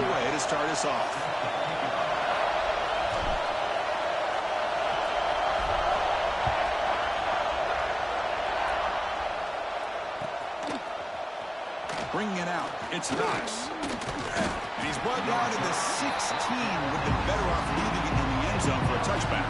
away to start us off. Bringing it out, it's Knox. And he's brought down to the 16. Would have been better off leaving it in the end zone for a touchback.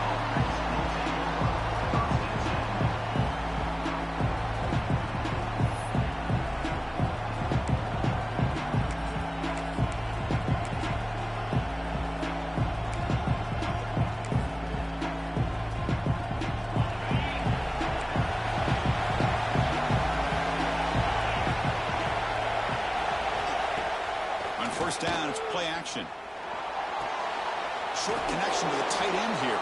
First down, it's play action. Short connection to the tight end here.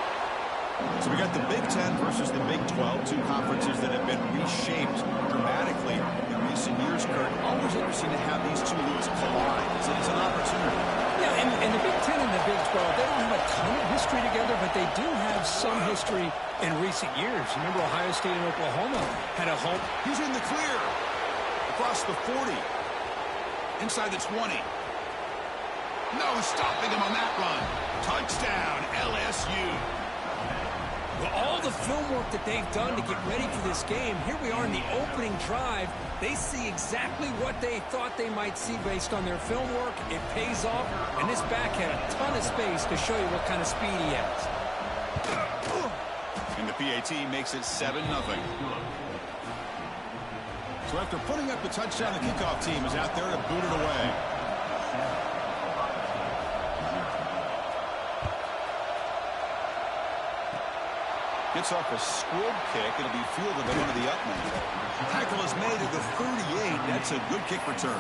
So we got the Big Ten versus the Big 12, two conferences that have been reshaped dramatically in recent years, Kurt. Always interesting to have these two leagues collide. It's an opportunity. Yeah, and the Big Ten and the Big 12, they don't have a ton of history together, but they do have some history in recent years. Remember Ohio State and Oklahoma had a home. He's in the clear. Across the 40. Inside the 20. No stopping him on that run. Touchdown, LSU. Well, all the film work that they've done to get ready for this game, here we are in the opening drive. They see exactly what they thought they might see based on their film work. It pays off, and this back had a ton of space to show you what kind of speed he has. And the PAT makes it 7-0. So after putting up the touchdown, the kickoff team is out there to boot it away. Gets off a squib kick. It'll be fielded by one of the up men. Tackle is made at the 38. That's a good kick return.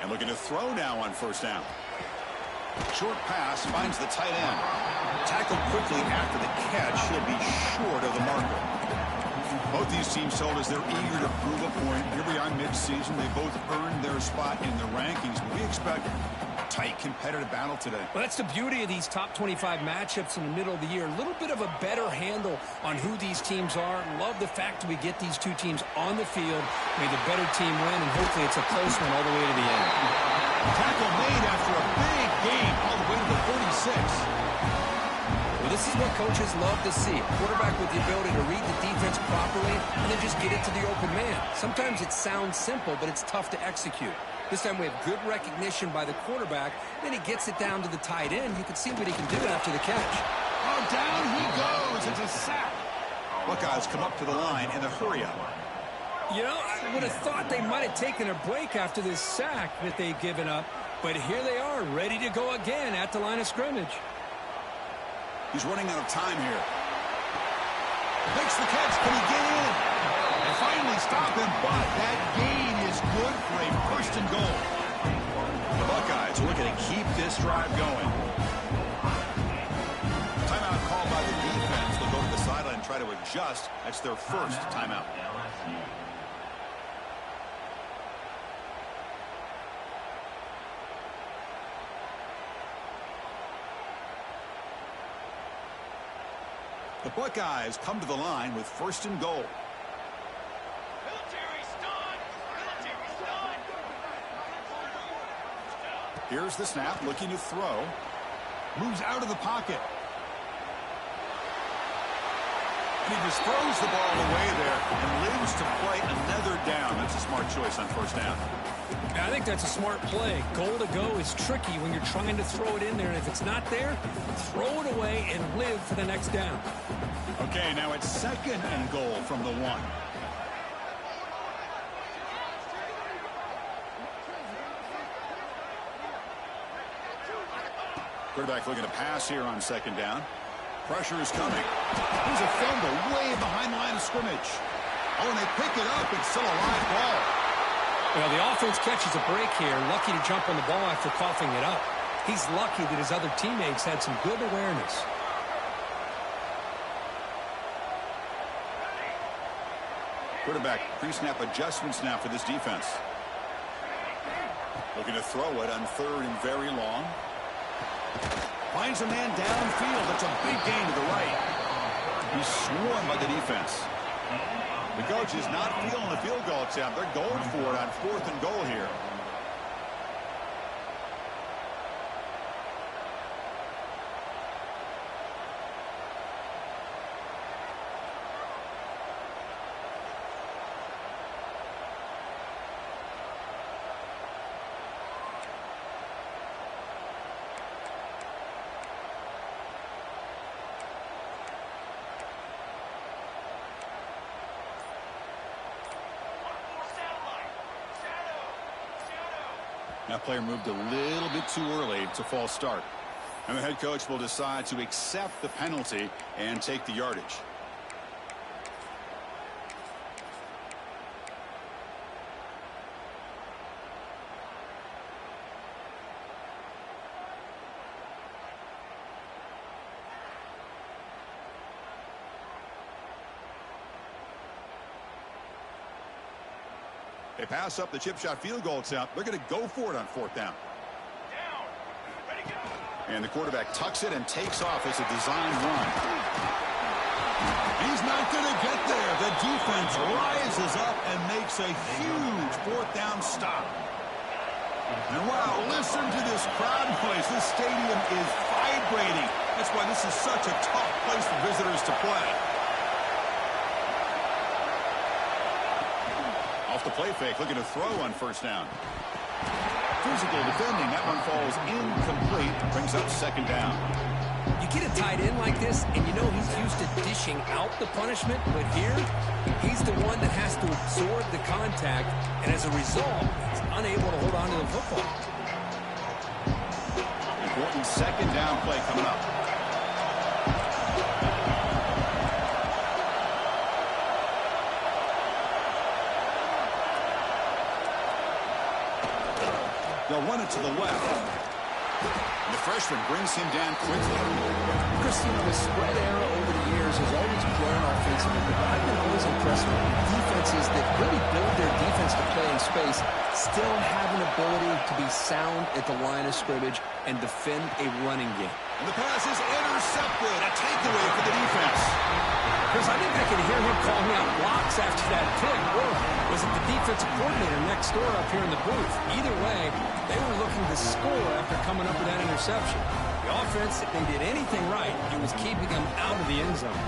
And looking to throw now on first down. Short pass finds the tight end. Tackled quickly after the catch. He'll be short of the marker. Both these teams told us they're eager to prove a point. Here we are mid-season. They both earned their spot in the rankings. We expect a tight, competitive battle today. Well, that's the beauty of these top 25 matchups in the middle of the year. A little bit of a better handle on who these teams are. Love the fact that we get these two teams on the field. May the better team win, and hopefully it's a close one all the way to the end. Tackle made after a big game all the way to the 46. Well, this is what coaches love to see. A quarterback with the ability to read the defense properly and then just get it to the open man. Sometimes it sounds simple, but it's tough to execute. This time we have good recognition by the quarterback. Then he gets it down to the tight end. You can see what he can do after the catch. Oh, down he goes. It's a sack. Buckeyes come up to the line in a hurry-up. You know, I would have thought they might have taken a break after this sack that they've given up. But here they are, ready to go again at the line of scrimmage. He's running out of time here. Makes the catch. Can he get in? They finally stop him, but that gain is good for a first and goal. The Buckeyes are looking to keep this drive going. Timeout called by the defense. They'll go to the sideline and try to adjust. That's their first timeout. The Buckeyes come to the line with first and goal. Here's the snap, looking to throw. Moves out of the pocket. He just throws the ball away there and lives to play another down. That's a smart choice on first down. I think that's a smart play. Goal to go is tricky when you're trying to throw it in there. And if it's not there, throw it away and live for the next down. Okay, now it's second and goal from the 1. Quarterback looking to pass here on second down. Pressure is coming. Here's a fumble way behind the line of scrimmage. Oh, and they pick it up. It's still a live ball. Well, the offense catches a break here. Lucky to jump on the ball after coughing it up. He's lucky that his other teammates had some good awareness. Quarterback pre-snap adjustments now for this defense. Looking to throw it on 3rd and very long. Finds a man downfield. That's a big gain to the right. He's swarmed by the defense. The coach is not feeling the field goal attempt. They're going for it on 4th and goal here. That player moved a little bit too early. It's a false start. And the head coach will decide to accept the penalty and take the yardage. They pass up the chip shot field goal attempt. They're going to go for it on 4th down. Ready, go. And the quarterback tucks it and takes off as a design run. He's not going to get there. The defense rises up and makes a huge 4th down stop. And wow, listen to this crowd noise. This stadium is vibrating. That's why this is such a tough place for visitors to play. Off the play fake, looking to throw on 1st down. Physical defending. That one falls incomplete. Brings up 2nd down. You get a tight end like this, and you know he's used to dishing out the punishment, but here, he's the one that has to absorb the contact, and as a result, he's unable to hold on to the football. Important 2nd down play coming up. They'll run it to the left. The freshman brings him down quickly. Chris, you know, the spread era over the years has always grown offensively, but I've been always impressed with defenses that really build their defense to play in space, still have an ability to be sound at the line of scrimmage and defend a running game. And the pass is intercepted. A takeaway for the defense. Chris, I think I can hear him calling out blocks after that pick. Or was it the defensive coordinator next door up here in the booth? Either way, they were looking to score after coming up with that interception. The offense, if they did anything right, it was keeping them out of the end zone.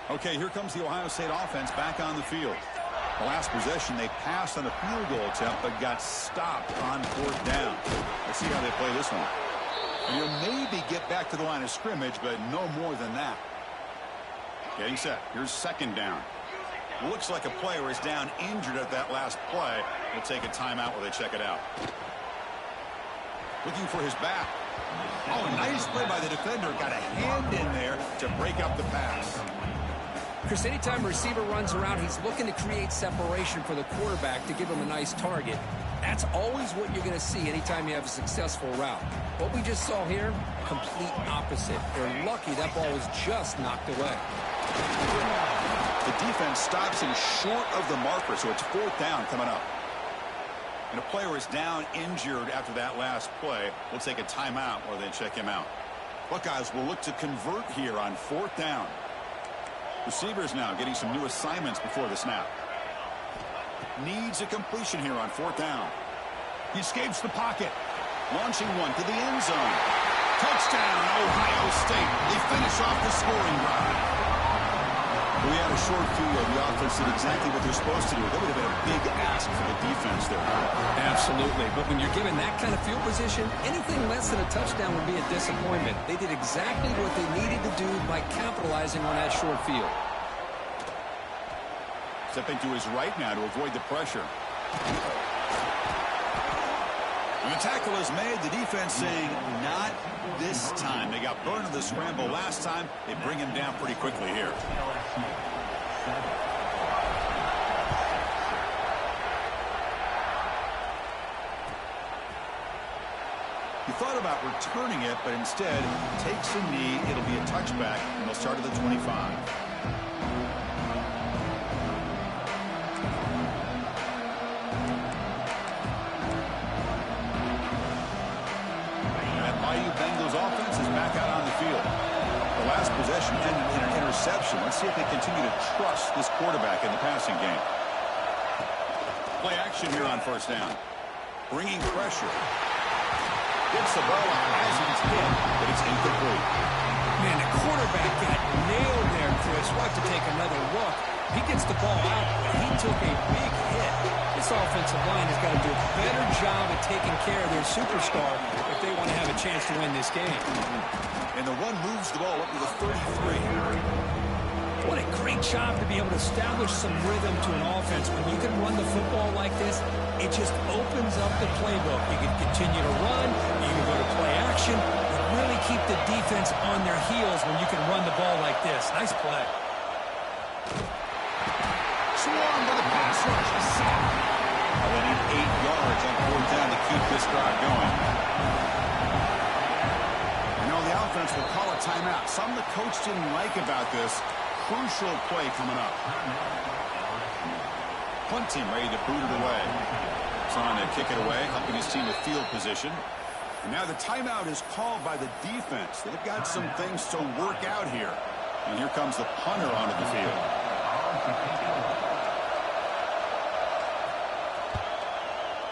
Okay, here comes the Ohio State offense back on the field. The last possession, they passed on a field goal attempt, but got stopped on 4th down. Let's see how they play this one. And you'll maybe get back to the line of scrimmage, but no more than that. Getting set. Here's 2nd down. Looks like a player is down injured at that last play. We'll take a timeout while they check it out. Looking for his back. Oh, nice play by the defender. Got a hand in there to break up the pass. Chris, anytime a receiver runs around, he's looking to create separation for the quarterback to give him a nice target. That's always what you're going to see anytime you have a successful route. What we just saw here, complete opposite. They're lucky that ball was just knocked away. The defense stops him short of the marker, so it's 4th down coming up. And a player is down injured after that last play. We'll take a timeout while they check him out. Buckeyes will look to convert here on 4th down. Receivers now getting some new assignments before the snap. Needs a completion here on 4th down. He escapes the pocket. Launching one to the end zone. Touchdown, Ohio State. They finish off the scoring drive. We had a short field. The offense did exactly what they're supposed to do. That would have been a big ask for the defense there. Absolutely. But when you're given that kind of field position, anything less than a touchdown would be a disappointment. They did exactly what they needed to do by capitalizing on that short field. Stepping to his right now to avoid the pressure. And the tackle is made. The defense saying, not this time. They got burned in the scramble last time. They bring him down pretty quickly here. He thought about returning it, but instead takes a knee. It'll be a touchback, and they'll start at the 25. That Bayou Bengals offense is back out on the field. The last possession ended in an interception. Let's see if they continue to trust this quarterback in the passing game. Play action here on first down. Bringing pressure. Gets the ball out as he's hit, but it's incomplete. Man, the quarterback got nailed there, Chris. We'll have to take another look. He gets the ball out, but he took a big hit. This offensive line has got to do a better job of taking care of their superstar if they want to have a chance to win this game. And the run moves the ball up to the 33. What a great job to be able to establish some rhythm to an offense. When you can run the football like this, it just opens up the playbook. You can continue to run, you can go to play action, and really keep the defense on their heels when you can run the ball like this. Nice play. Swarm with a pass rush. A sack. They need 8 yards on fourth down to keep this drive going. You know, the offense will call a timeout. Something the coach didn't like about this. Crucial play coming up. Punt team ready to boot it away. Trying to kick it away, helping his team with field position. And now the timeout is called by the defense. They've got some things to work out here. And here comes the punter onto the field.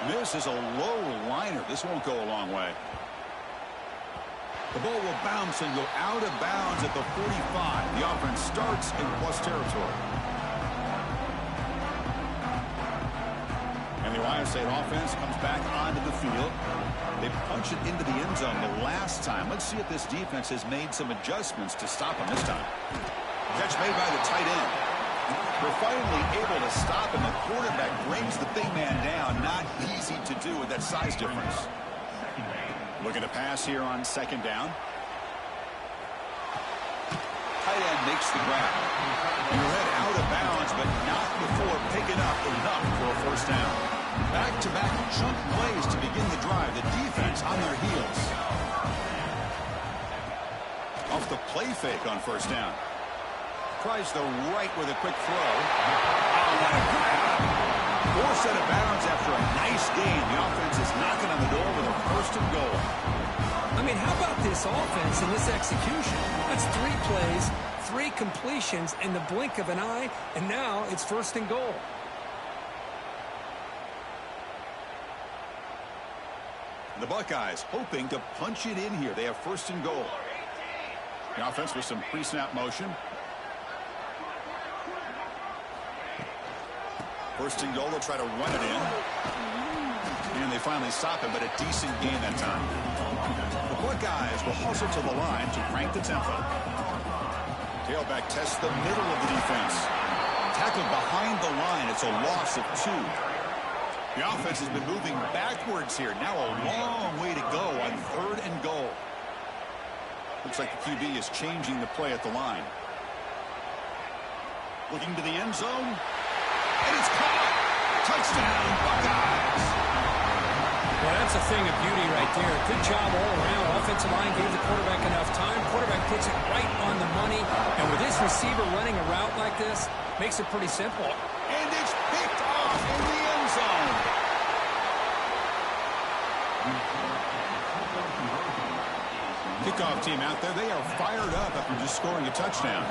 This is a low liner. This won't go a long way. The ball will bounce and go out of bounds at the 45. The offense starts in plus territory. And the Ohio State offense comes back onto the field. They punch it into the end zone the last time. Let's see if this defense has made some adjustments to stop him this time. Catch made by the tight end. They're finally able to stop him. The quarterback brings the big man down. Not easy to do with that size difference. Looking to pass here on second down. Tight end makes the grab. You're head out of bounds, but not before picking up enough for a first down. Back-to-back chunk plays to begin the drive. The defense on their heels. Off the play fake on first down. Tries the right with a quick throw. Oh, what a grab! Forced out of bounds after a nice gain. The offense is knocking on the door with a first and goal. I mean, how about this offense and this execution? That's 3 plays, 3 completions in the blink of an eye, and now it's first and goal. The Buckeyes hoping to punch it in here. They have first and goal. The offense with some pre-snap motion. First and goal, they'll try to run it in. And they finally stop it, but a decent gain that time. The Buckeyes will hustle to the line to crank the tempo. Tailback tests the middle of the defense. Tackled behind the line. It's a loss of 2. The offense has been moving backwards here. Now a long way to go on third and goal. Looks like the QB is changing the play at the line. Looking to the end zone. And it's caught. Touchdown, Buckeyes. Well, that's a thing of beauty right there. Good job all around. Offensive line gave the quarterback enough time. Quarterback puts it right on the money. And with this receiver running a route like this, makes it pretty simple. And it's picked off in the end zone. Kickoff team out there. They are fired up after just scoring a touchdown.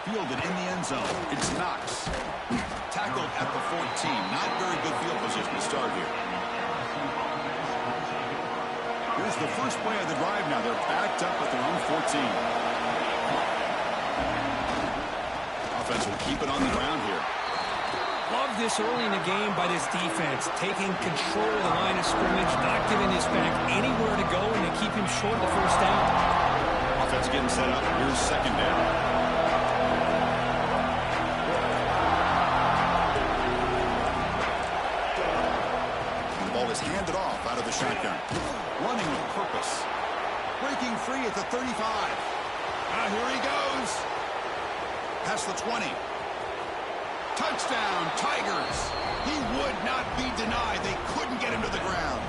Fielded in the end zone. It's Knox. Tackled at the 14. Not very good field position to start here. Here's the first play of the drive now. They're backed up at their own 14. Offense will keep it on the ground here. Love this early in the game by this defense. Taking control of the line of scrimmage, not giving this back anywhere to go, and they keep him short of the first down. Offense getting set up. Here's second down. Handed off out of the shotgun. Running with purpose. Breaking free at the 35. Here he goes. Past the 20. Touchdown, Tigers. He would not be denied. They couldn't get him to the ground.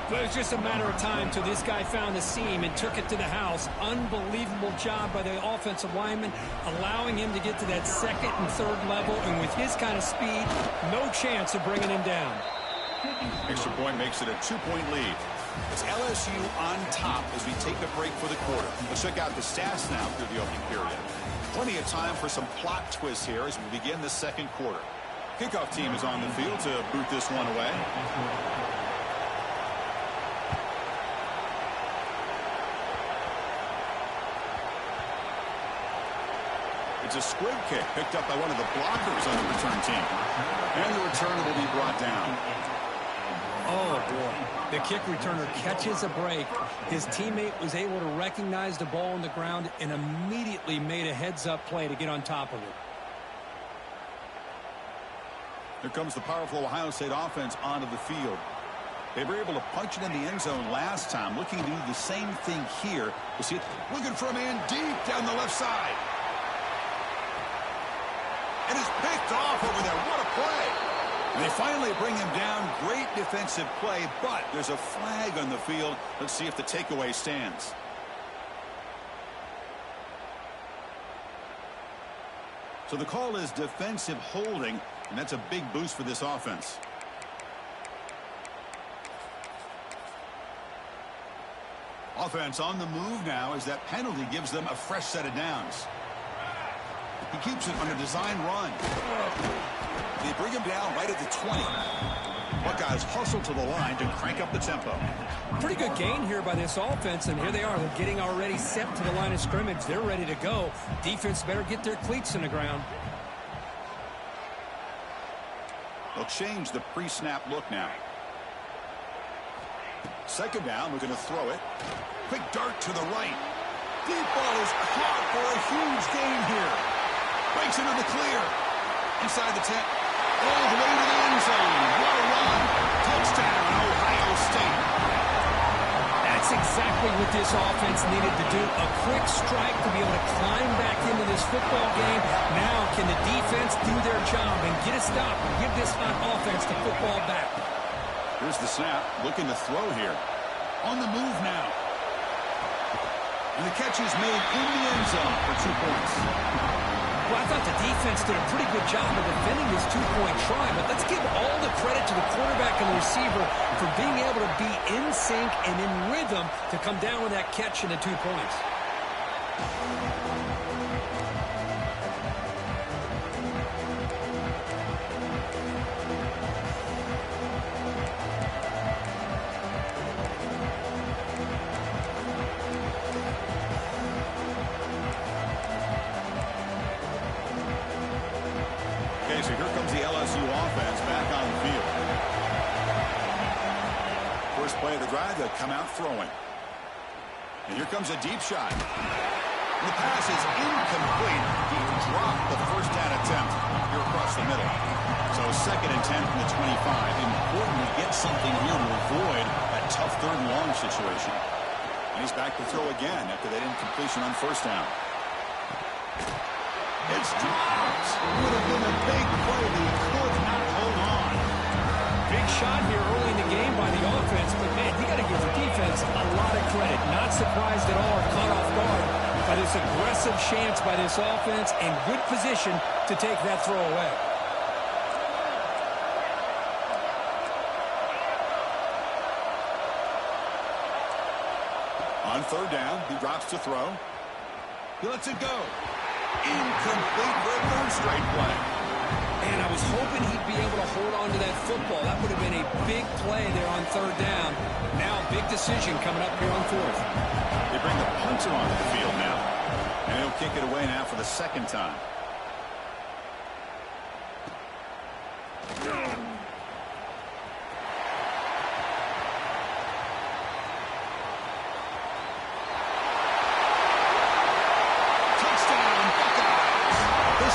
Well, it was just a matter of time till this guy found the seam and took it to the house. Unbelievable job by the offensive lineman, allowing him to get to that second and third level. And with his kind of speed, no chance of bringing him down. Extra point makes it a 2-point lead. It's LSU on top as we take a break for the quarter. Let's check out the stats now through the opening period. Plenty of time for some plot twists here as we begin the second quarter. Kickoff team is on the field to boot this one away. It's a squib kick picked up by one of the blockers on the return team. And the return will be brought down. Oh, boy. The kick returner catches a break. His teammate was able to recognize the ball on the ground and immediately made a heads-up play to get on top of it. Here comes the powerful Ohio State offense onto the field. They were able to punch it in the end zone last time. Looking to do the same thing here. You see it looking for a man deep down the left side. And it's picked off over there. What a play. And they finally bring him down. Great defensive play, but there's a flag on the field. Let's see if the takeaway stands. So the call is defensive holding, and that's a big boost for this offense. Offense on the move now as that penalty gives them a fresh set of downs. He keeps it on a design run. They bring him down right at the 20. Buckeyes hustle to the line to crank up the tempo. Pretty good gain here by this offense, and here they are. They're getting already set to the line of scrimmage. They're ready to go. Defense better get their cleats in the ground. They'll change the pre-snap look now. Second down, we're going to throw it. Quick dart to the right. Deep ball is caught for a huge gain here. Breaks into the clear. Inside the 10. All the way to the end zone. What a run. Touchdown, Ohio State. That's exactly what this offense needed to do. A quick strike to be able to climb back into this football game. Now can the defense do their job and get a stop and give this hot offense the football back? Here's the snap. Looking to throw here. On the move now. And the catch is made in the end zone for 2 points. Well, I thought the defense did a pretty good job of defending this two-point try, but let's give all the credit to the quarterback and the receiver for being able to be in sync and in rhythm to come down with that catch and the 2 points. So here comes the LSU offense back on the field. First play of the drive, they'll come out throwing. And here comes a deep shot. The pass is incomplete. He dropped the first down attempt here across the middle. So 2nd and 10 from the 25. Important to get something here to avoid that tough 3rd and long situation. And he's back to throw again after that incompletion on first down. It's dropped. Would have been a big play, but he could not hold on. Big shot here early in the game by the offense, but man, you got to give the defense a lot of credit. Not surprised at all or caught off guard by this aggressive chance by this offense and good position to take that throw away. On 3rd down, he drops to throw. He lets it go. Incomplete for a 3rd straight play. And I was hoping he'd be able to hold on to that football. That would have been a big play there on 3rd down. Now big decision coming up here on 4th. They bring the punter onto the field now. And he'll kick it away now for the 2nd time.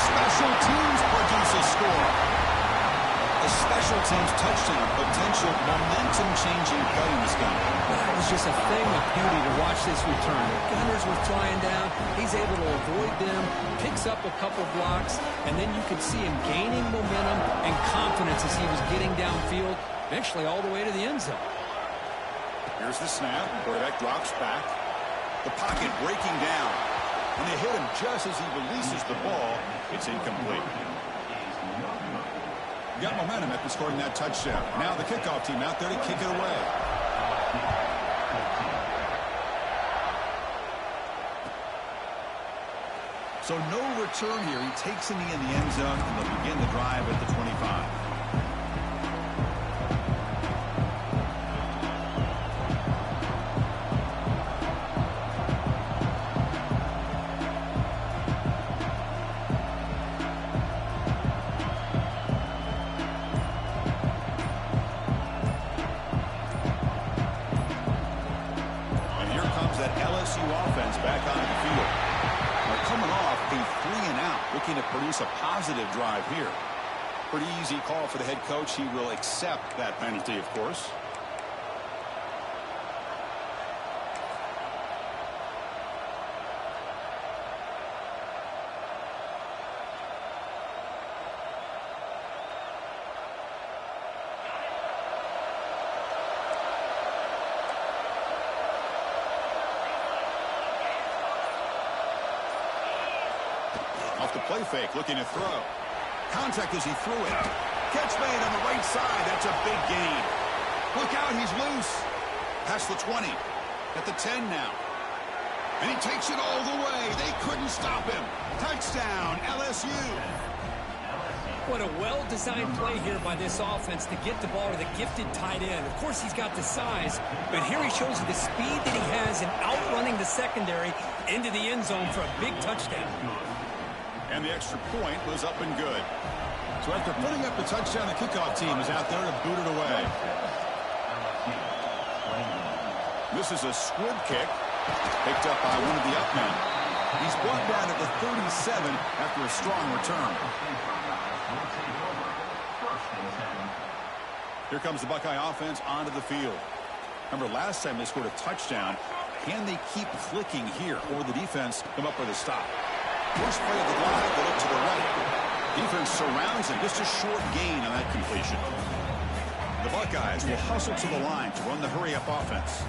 Special teams produce a score. A special teams touchdown, potential momentum-changing play in this game. That was just a thing of beauty to watch this return. The gunners were flying down. He's able to avoid them, picks up a couple blocks, and then you could see him gaining momentum and confidence as he was getting downfield, eventually all the way to the end zone. Here's the snap. Quarterback drops back. The pocket breaking down. When they hit him just as he releases the ball, it's incomplete. Got momentum after scoring that touchdown. Now the kickoff team out there to kick it away. So no return here. He takes a knee in the end zone, and they'll begin the drive at the 25. LSU offense back onto the field. They're coming off a 3-and-out, looking to produce a positive drive here. Pretty easy call for the head coach. He will accept that penalty, of course. Off the play fake, looking to throw. Contact as he threw it. Catch made on the right side. That's a big gain. Look out, he's loose. Past the 20. At the 10 now. And he takes it all the way. They couldn't stop him. Touchdown, LSU. What a well-designed play here by this offense to get the ball to the gifted tight end. Of course, he's got the size, but here he shows you the speed that he has in outrunning the secondary into the end zone for a big touchdown. And the extra point was up and good. So after putting up the touchdown, the kickoff team is out there to boot it away. This is a squib kick, picked up by one of the up men. He's brought down at the 37 after a strong return. Here comes the Buckeye offense onto the field. Remember, last time they scored a touchdown. Can they keep clicking here, or will the defense come up with a stop? First play of the drive, they look to the right. Defense surrounds him. Just a short gain on that completion. The Buckeyes will hustle to the line to run the hurry-up offense.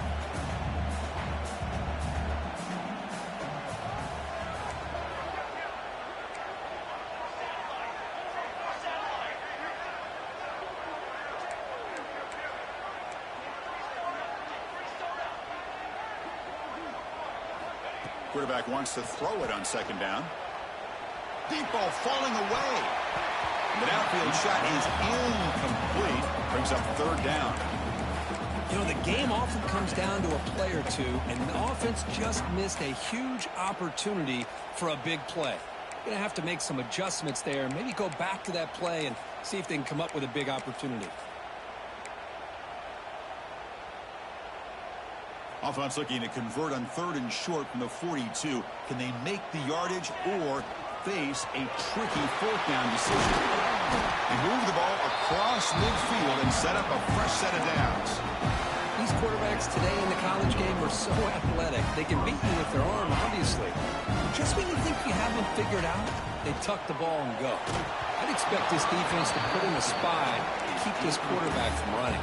Quarterback wants to throw it on second down. Deep ball falling away. The downfield shot is incomplete. Brings up third down. You know, the game often comes down to a play or two, and the offense just missed a huge opportunity for a big play. You're going to have to make some adjustments there, maybe go back to that play and see if they can come up with a big opportunity. Offense looking to convert on third and short from the 42. Can they make the yardage or face a tricky fourth down decision? They move the ball across midfield and set up a fresh set of downs. These quarterbacks today in the college game are so athletic. They can beat you with their arm, obviously. Just when you think you have them figured out, they tuck the ball and go. I'd expect this defense to put in a spy to keep this quarterback from running.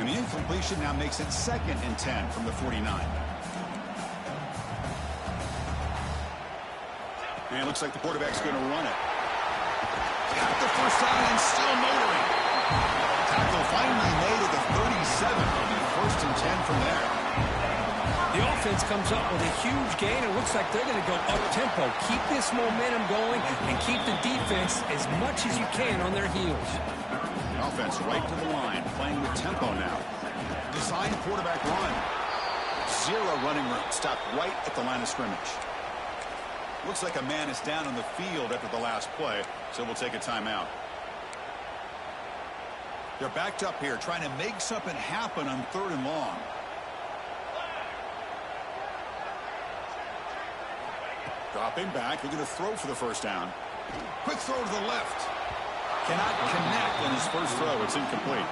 And the incompletion now makes it 2nd and 10 from the 49. And it looks like the quarterback's going to run it. Got the first down and still motoring. Tackle finally made at the 37. It'll be 1st and 10 from there. The offense comes up with a huge gain. It looks like they're going to go up-tempo. Keep this momentum going and keep the defense as much as you can on their heels. Offense right to the line, playing with tempo now. Design quarterback run. Zero running room. Stopped right at the line of scrimmage. Looks like a man is down on the field after the last play, so we'll take a timeout. They're backed up here, trying to make something happen on 3rd and long. Dropping back, looking to throw for the first down. Quick throw to the left. Cannot connect on his first throw. It's incomplete.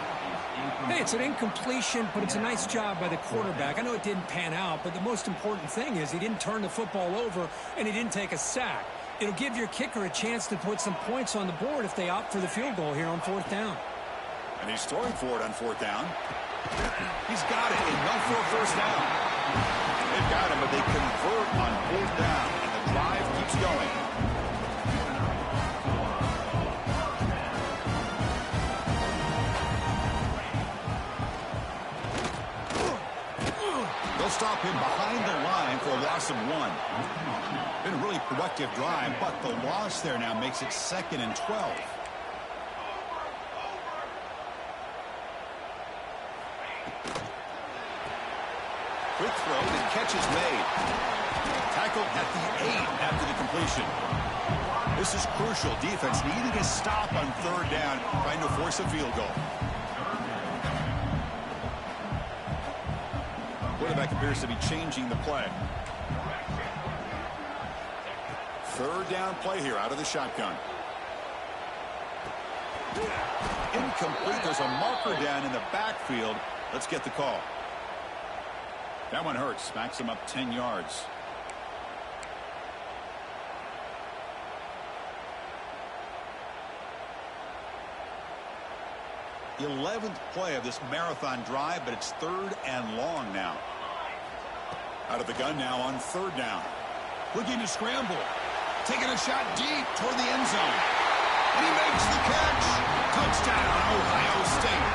Hey, it's an incompletion, but it's a nice job by the quarterback. I know it didn't pan out, but the most important thing is he didn't turn the football over and he didn't take a sack. It'll give your kicker a chance to put some points on the board if they opt for the field goal here on 4th down. And he's throwing for it on 4th down. He's got it. Enough for a first down. They've got him, but they convert on 4th down, and the drive keeps going. They'll stop him behind the line for a loss of 1. Been a really productive drive, but the loss there now makes it 2nd and 12. Quick throw, the catch is made. Tackle at the 8 after the completion. This is crucial. Defense needing a stop on 3rd down, trying to force a field goal. Quarterback appears to be changing the play. 3rd down play here out of the shotgun. Incomplete. There's a marker down in the backfield. Let's get the call. That one hurts. Backs him up 10 yards. The 11th play of this marathon drive, but it's 3rd and long now. Out of the gun now on 3rd down. Looking to scramble. Taking a shot deep toward the end zone. And he makes the catch. Touchdown, Ohio State.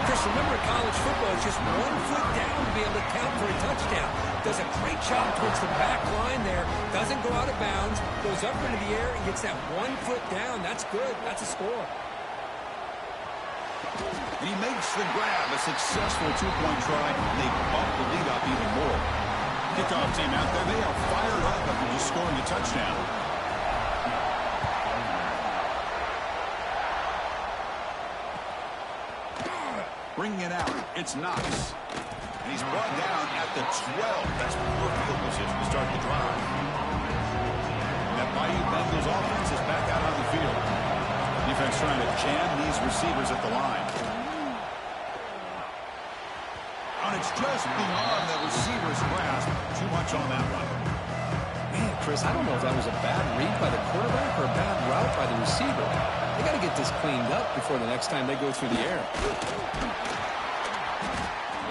Chris, remember college football is just 1 foot down to be able to count for a touchdown. Does a great job towards the back line there. Doesn't go out of bounds. Goes up into the air and gets that 1 foot down. That's good. That's a score. He makes the grab, a successful 2-point try. They bump the lead up even more. Kickoff team out there, they are fired up after just scoring a touchdown. Bringing it out, it's Knox. And he's brought down at the 12. That's poor field position to start the drive. That Bayou Bengals offense is back out on the field. Defense trying to jam these receivers at the line. And it's just beyond the receiver's grasp. Too much on that one. Man, Chris, I don't know if that was a bad read by the quarterback or a bad route by the receiver. They got to get this cleaned up before the next time they go through the air.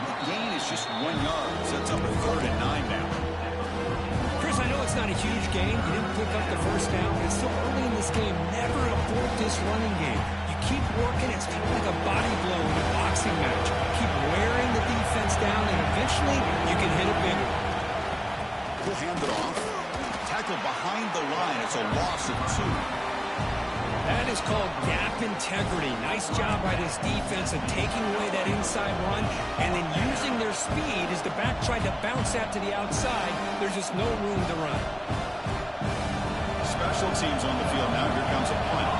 The gain is just 1 yard. Sets up a 3rd and 9 now. Chris, I know it's not a huge game. You didn't pick up the first down, but it's still early in this game. Never abort this running game. You keep working. It's kind of like a body blow in a boxing match. Keep wearing the defense down, and eventually you can hit a big one. He'll hand it off. Tackle behind the line. It's a loss of 2. That is called gap integrity. Nice job by this defense of taking away that inside run and then using their speed as the back tried to bounce that to the outside. There's just no room to run. Special teams on the field now. Here comes a punt.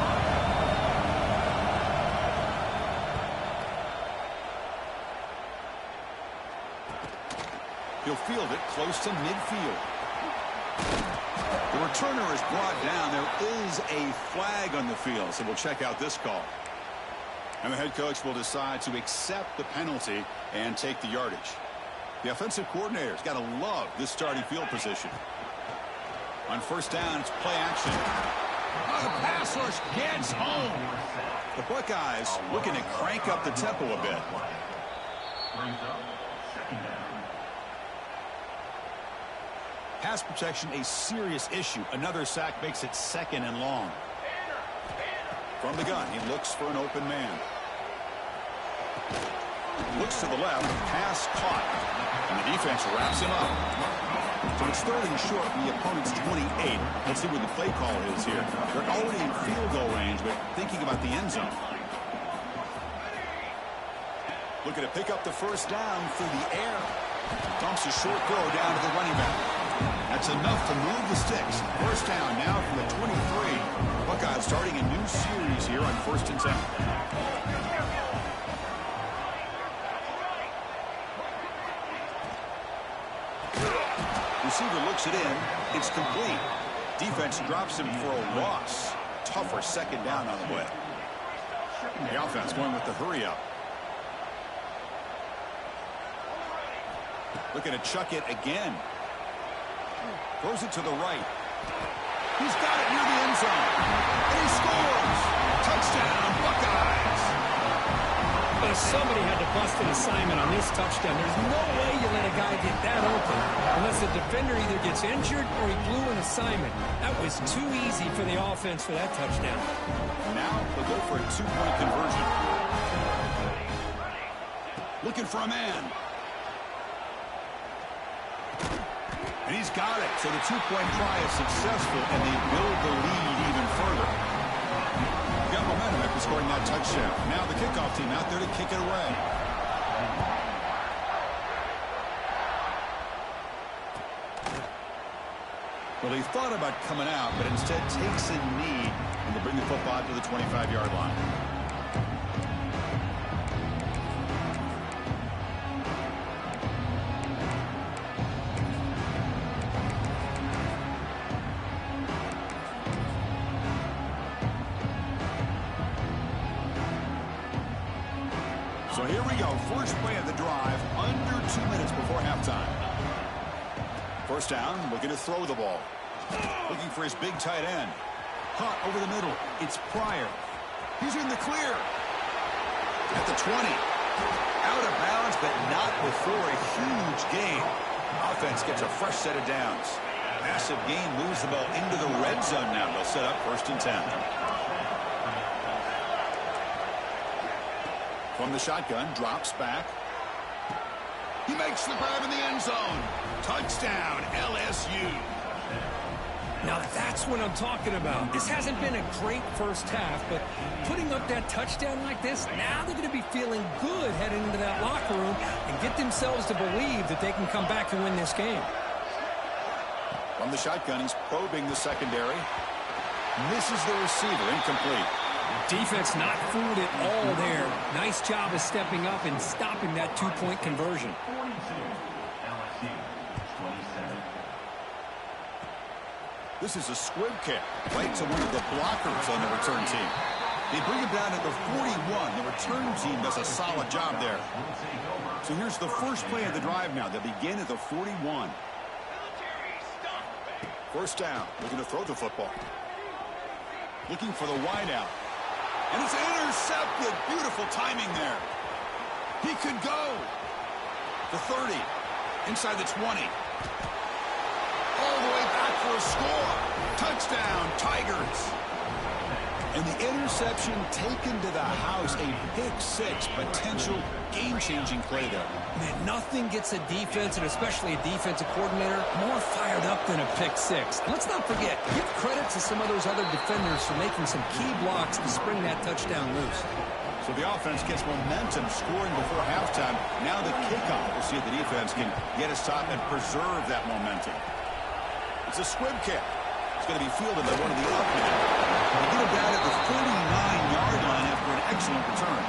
He'll field it close to midfield. The returner is brought down. There is a flag on the field, so we'll check out this call. And the head coach will decide to accept the penalty and take the yardage. The offensive coordinator's got to love this starting field position. On 1st down, it's play action. The pass rush gets home. The Buckeyes looking to crank up the tempo a bit. Pass protection, a serious issue. Another sack makes it 2nd and long. From the gun, he looks for an open man. Looks to the left, pass caught. And the defense wraps him up. So it's 3rd and short from the opponent's 28. Let's see what the play call is here. They're already in field goal range, but thinking about the end zone. Looking to pick up the 1st down through the air. Dumps a short throw down to the running back. That's enough to move the sticks. 1st down now from the 23. Buckeyes starting a new series here on 1st and 10. Receiver looks it in. It's complete. Defense drops him for a loss. Tougher second down on the way. The offense going with the hurry up. Looking to chuck it again. Throws it to the right. He's got it near the end zone. And he scores. Touchdown, Buckeyes. But somebody had to bust an assignment on this touchdown. There's no way you let a guy get that open unless the defender either gets injured or he blew an assignment. That was too easy for the offense for that touchdown. Now they'll go for a two-point conversion. Looking for a man. And he's got it. So the two-point try is successful, and they build the lead even further. They got momentum after scoring that touchdown. Now the kickoff team out there to kick it away. Well, he thought about coming out, but instead takes a knee, and they bring the football to the 25-yard line. So here we go. First play of the drive, under 2 minutes before halftime. First down, looking to throw the ball. Looking for his big tight end. Caught over the middle. It's Pryor. He's in the clear. At the 20. Out of bounds, but not before a huge gain. Offense gets a fresh set of downs. Massive gain moves the ball into the red zone now. They'll set up 1st and 10. From the shotgun, drops back. He makes the grab in the end zone. Touchdown, LSU. Now that's what I'm talking about. This hasn't been a great first half, but putting up that touchdown like this, now they're going to be feeling good heading into that locker room and get themselves to believe that they can come back and win this game. From the shotgun, he's probing the secondary. Misses the receiver, incomplete. Defense not fooled at all there. Nice job of stepping up and stopping that two-point conversion. This is a squib kick right to one of the blockers on the return team. They bring him down at the 41. The return team does a solid job there. So here's the first play of the drive now. They begin at the 41. First down, looking to throw the football. Looking for the wideout. And it's intercepted. Beautiful timing there. He could go. The 30. Inside the 20. All the way back for a score. Touchdown, Tigers. And the interception taken to the house. A pick-6 potential game-changing play there. Man, nothing gets a defense, and especially a defensive coordinator, more fired up than a pick-6. Let's not forget, give credit to some of those other defenders for making some key blocks to spring that touchdown loose. So the offense gets momentum scoring before halftime. Now the kickoff. We'll see if the defense can get a stop and preserve that momentum. It's a squib kick. It's going to be fielded by one of the up men. They get him down at the 49-yard line after an excellent return.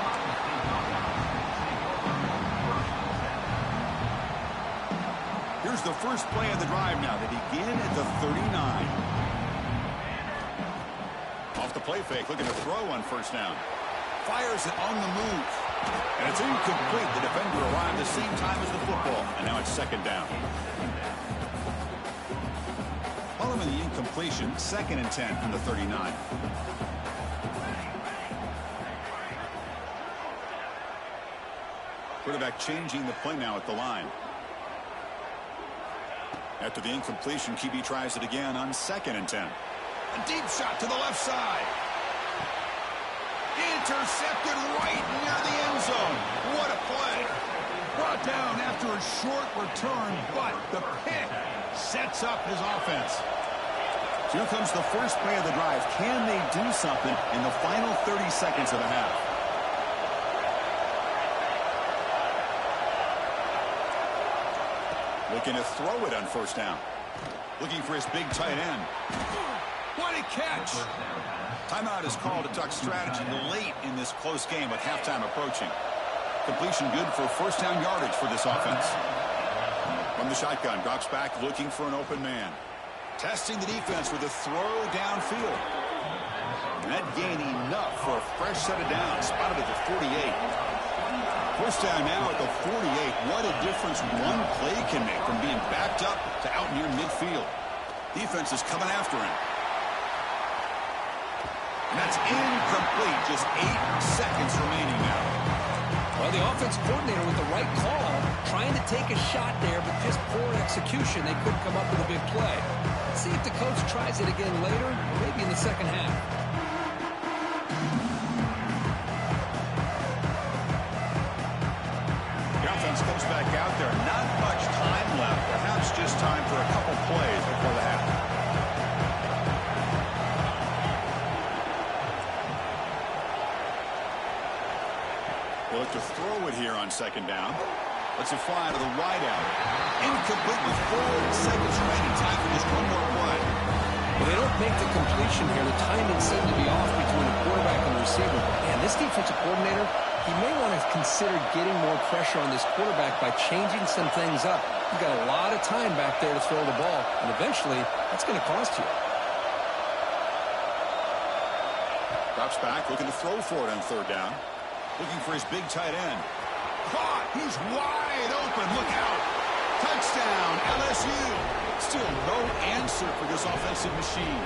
Here's the first play of the drive now. They begin at the 39. Off the play fake, looking to throw on first down. Fires it on the move. And it's incomplete. The defender arrived the same time as the football. And now it's second down. Following the incompletion, 2nd and 10 from the 39. Quarterback changing the play now at the line. After the incompletion, QB tries it again on 2nd and 10. A deep shot to the left side. Intercepted right near the end zone. What a play. Brought down after a short return, but the pick sets up his offense. So here comes the first play of the drive. Can they do something in the final 30 seconds of the half? Looking to throw it on first down. Looking for his big tight end. What a catch! Timeout is called to talk strategy late in this close game with halftime approaching. Completion good for first down yardage for this offense. From the shotgun, drops back looking for an open man. Testing the defense with a throw downfield. And that gained enough for a fresh set of downs. Spotted at the 48. First down now at the 48. What a difference one play can make from being backed up to out near midfield. Defense is coming after him. And that's incomplete. Just 8 seconds remaining now. Well, the offense coordinator with the right call, trying to take a shot there, but just poor execution. They couldn't come up with a big play. Let's see if the coach tries it again later, or maybe in the second half. The offense comes back out there. Not much time left. Perhaps just time for a couple plays before the half. They'll look to throw it here on second down. Let's it fly to the wide out. Incomplete with 4 seconds remaining. Time for just one more play. Well, they don't make the completion here. The timing seemed to be off between the quarterback and the receiver. And this defensive coordinator, he may want to consider getting more pressure on this quarterback by changing some things up. You've got a lot of time back there to throw the ball, and eventually that's going to cost you. Drops back, looking to throw for it on third down. Looking for his big tight end. Caught! He's wide open. Look out! Touchdown, LSU! Still no answer for this offensive machine.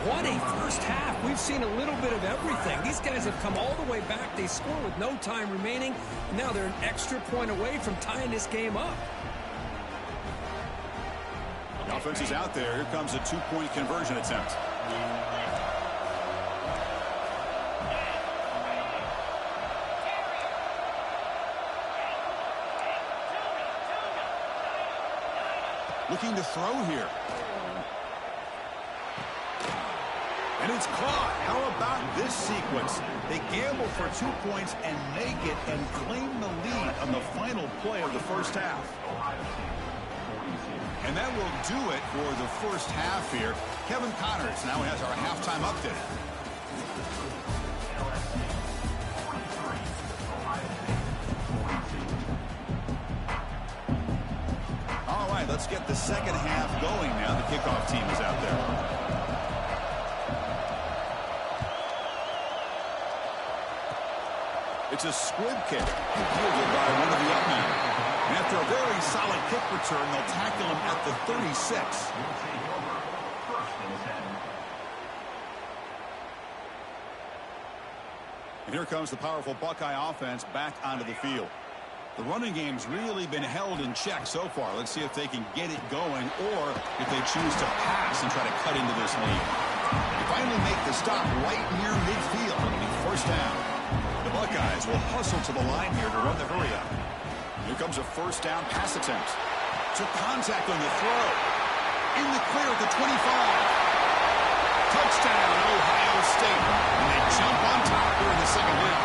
What a first half. We've seen a little bit of everything. These guys have come all the way back. They score with no time remaining. Now they're an extra point away from tying this game up. The offense is out there. Here comes a 2-point conversion attempt. Looking to throw here. And it's caught. How about this sequence? They gamble for 2 points and make it and claim the lead on the final play of the first half. And that will do it for the first half here. Kevin Connors now has our halftime update. Let's get the second half going now. The kickoff team is out there. It's a squib kick. Fielded by one of the up men. And after a very solid kick return, they'll tackle him at the 36. And here comes the powerful Buckeye offense back onto the field. The running game's really been held in check so far. Let's see if they can get it going or if they choose to pass and try to cut into this lead. They finally make the stop right near midfield. It'll be first down. The Buckeyes will hustle to the line here to run the hurry up. Here comes a first down pass attempt. Took contact on the throw. In the clear at the 25. Touchdown, Ohio State. And they jump on top here in the second half.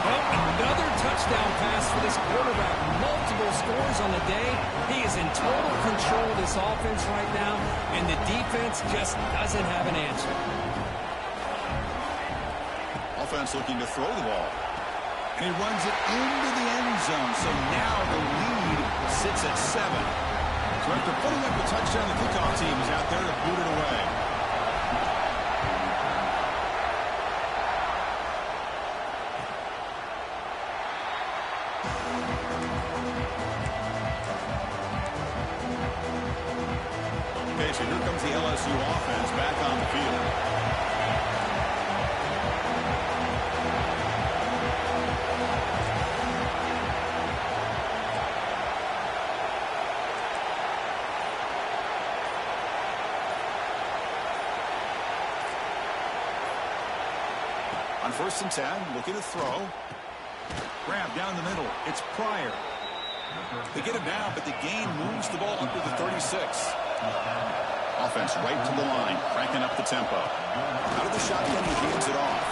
Well, another touchdown pass for this quarterback. Multiple scores on the day. He is in total control of this offense right now, and the defense just doesn't have an answer. Offense looking to throw the ball. And he runs it into the end zone, so now the lead sits at 7. So after putting up the touchdown, the kickoff team is out there to boot it away. So here comes the LSU offense back on the field. On 1st and 10, looking to throw. Grab down the middle. It's Pryor. They get him down, but the gain moves the ball up to the 36. Offense right to the line, cranking up the tempo. Out of the shotgun, he hands it off.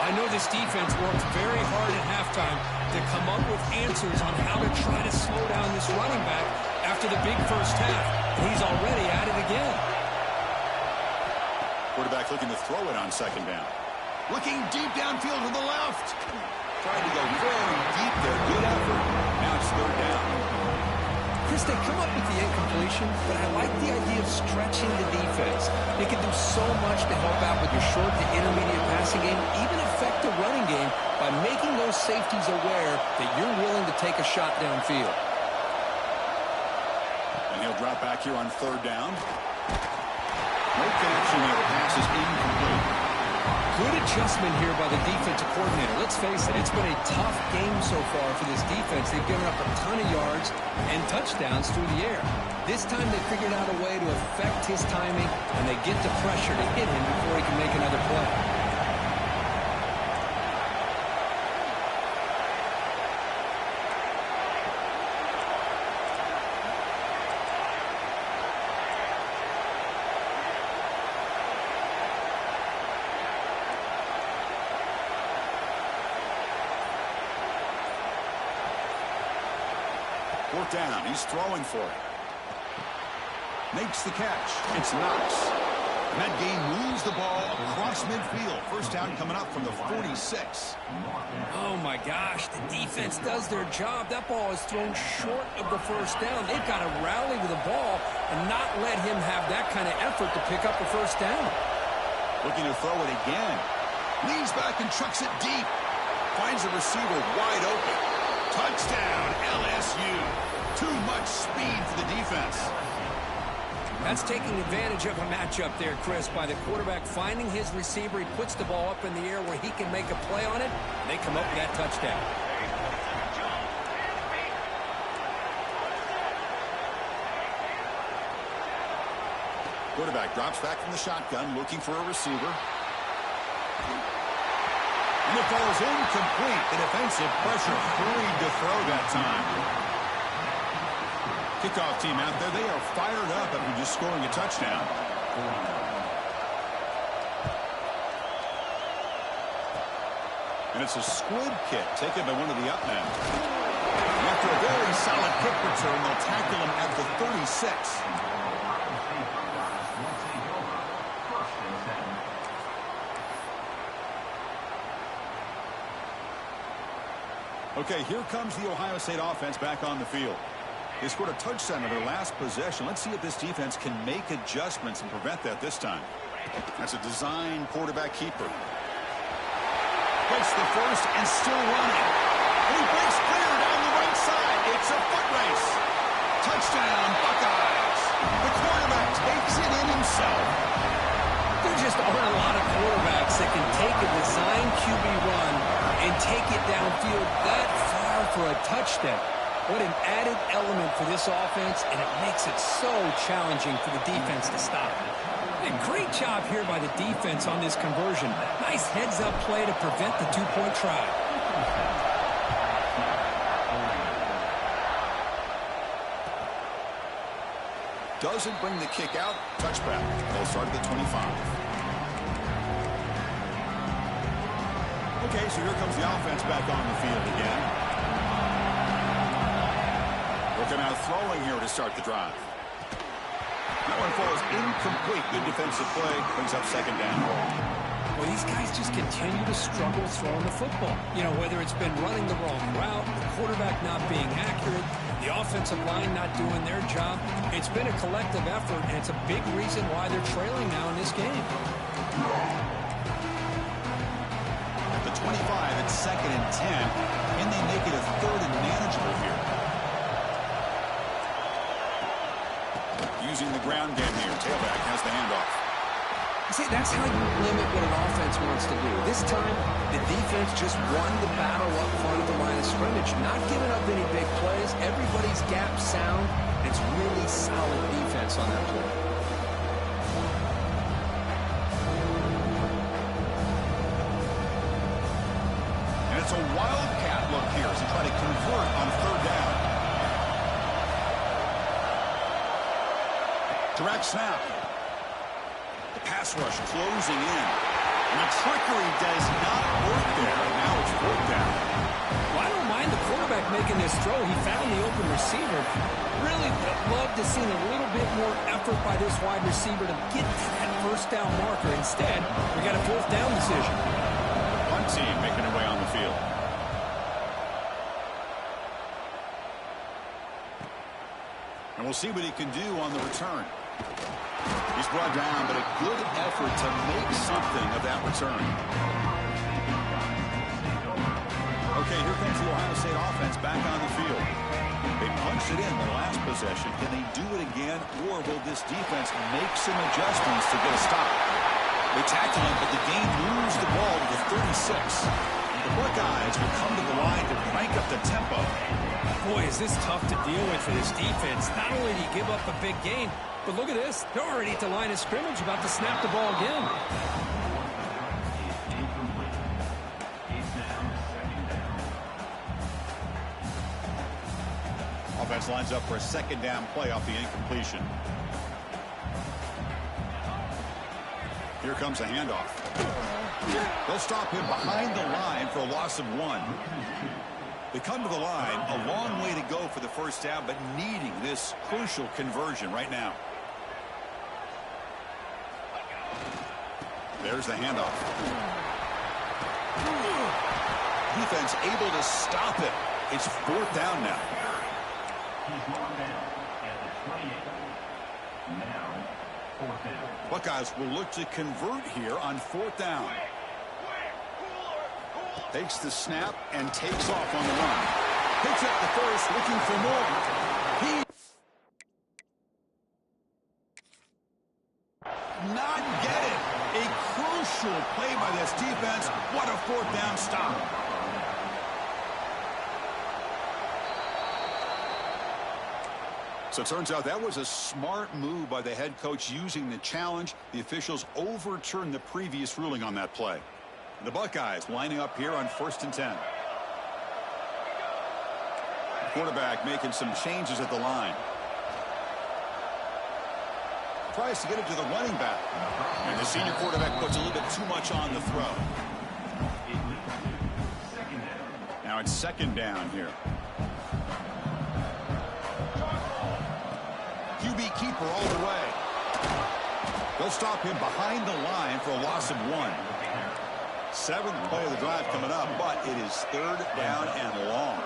I know this defense worked very hard at halftime to come up with answers on how to try to slow down this running back after the big first half. And he's already at it again. Quarterback looking to throw it on second down. Looking deep downfield to the left. Trying to go very deep there. Good effort. Now it's third down. Chris, they come up with the incompletion, but I like the idea of stretching the defense. They can do so much to help out with your short to intermediate passing game, even affect the running game by making those safeties aware that you're willing to take a shot downfield. And he'll drop back here on third down. No connection there. The pass is incomplete. Good adjustment here by the defensive coordinator. Let's face it, it's been a tough game so far for this defense. They've given up a ton of yards and touchdowns through the air. This time they figured out a way to affect his timing, and they get the pressure to hit him before he can make another play. Fourth down. He's throwing for it. Makes the catch. It's Knox. And that game moves the ball across midfield. First down coming up from the 46. Oh, my gosh. The defense does their job. That ball is thrown short of the first down. They've got to rally with the ball and not let him have that kind of effort to pick up a first down. Looking to throw it again. Leans back and trucks it deep. Finds the receiver wide open. Touchdown, LSU. Too much speed for the defense. That's taking advantage of a matchup there, Chris, by the quarterback finding his receiver. He puts the ball up in the air where he can make a play on it, and they come up with that touchdown. Quarterback drops back from the shotgun, looking for a receiver. And the ball is incomplete. The defensive pressure hurried to throw that time. Kickoff team out there, they are fired up after just scoring a touchdown. And it's a squib kick taken by one of the up men. And after a very solid kick return, they'll tackle him at the 36. Okay, here comes the Ohio State offense back on the field. They scored a touchdown in their last possession. Let's see if this defense can make adjustments and prevent that this time. That's a design quarterback keeper. Breaks the first and still running. And he breaks clear down the right side. It's a foot race. Touchdown, Buckeyes. The quarterback takes it in himself. There just aren't a lot of quarterbacks that can take a design QB run and take it downfield that far for a touchdown. What an added element for this offense, and it makes it so challenging for the defense to stop. And great job here by the defense on this conversion. Nice heads-up play to prevent the two-point try. Doesn't bring the kick out. Touchback. They'll start at the 25. Okay, so here comes the offense back on the field again. Looking out throwing here to start the drive. That one falls incomplete. Good defensive play. Brings up second down. Well, these guys just continue to struggle throwing the football. You know, whether it's been running the wrong route, the quarterback not being accurate, the offensive line not doing their job. It's been a collective effort, and it's a big reason why they're trailing now in this game. At the 25, it's second and 10. Can they make it a third and manageable here? Using the ground game here. Tailback has the handoff. See, that's how you limit what an offense wants to do. This time, the defense just won the battle up front of the line of scrimmage, not giving up any big plays. Everybody's gap sound. It's really solid defense on that play. And it's a wildcat look here as they try to convert on third down. Direct snap. The pass rush closing in. And the trickery does not work there. And now it's fourth down. Well, I don't mind the quarterback making this throw. He found the open receiver. Really love to see a little bit more effort by this wide receiver to get to that first down marker. Instead, we got a fourth down decision. One team making their way on the field. And we'll see what he can do on the return. He's brought down, but a good effort to make something of that return. Okay, here comes the Ohio State offense back on the field. They punched it in the last possession. Can they do it again, or will this defense make some adjustments to get a stop? They tackle him, but the game moves the ball to the 36. The Buckeyes will come to the line to crank up the tempo. Boy, is this tough to deal with for this defense. Not only do you give up a big gain, but look at this. They're already at the line of scrimmage, about to snap the ball again. Offense lines up for a second down play off the incompletion. Here comes a handoff. They'll stop him behind the line for a loss of 1. They come to the line, a long way to go for the first down, but needing this crucial conversion right now. There's the handoff. Defense able to stop it. It's 4th down now. Buckeyes will look to convert here on 4th down. Takes the snap and takes off on the run. Picks up the first, looking for more. He not get it. A crucial play by this defense. What a 4th down stop. So it turns out that was a smart move by the head coach using the challenge. The officials overturned the previous ruling on that play. The Buckeyes lining up here on 1st and 10. Quarterback making some changes at the line. Tries to get it to the running back. And the senior quarterback puts a little bit too much on the throw. Now it's 2nd down here. QB keeper all the way. They'll stop him behind the line for a loss of 1. 7th play of the drive coming up, but it is 3rd down and long.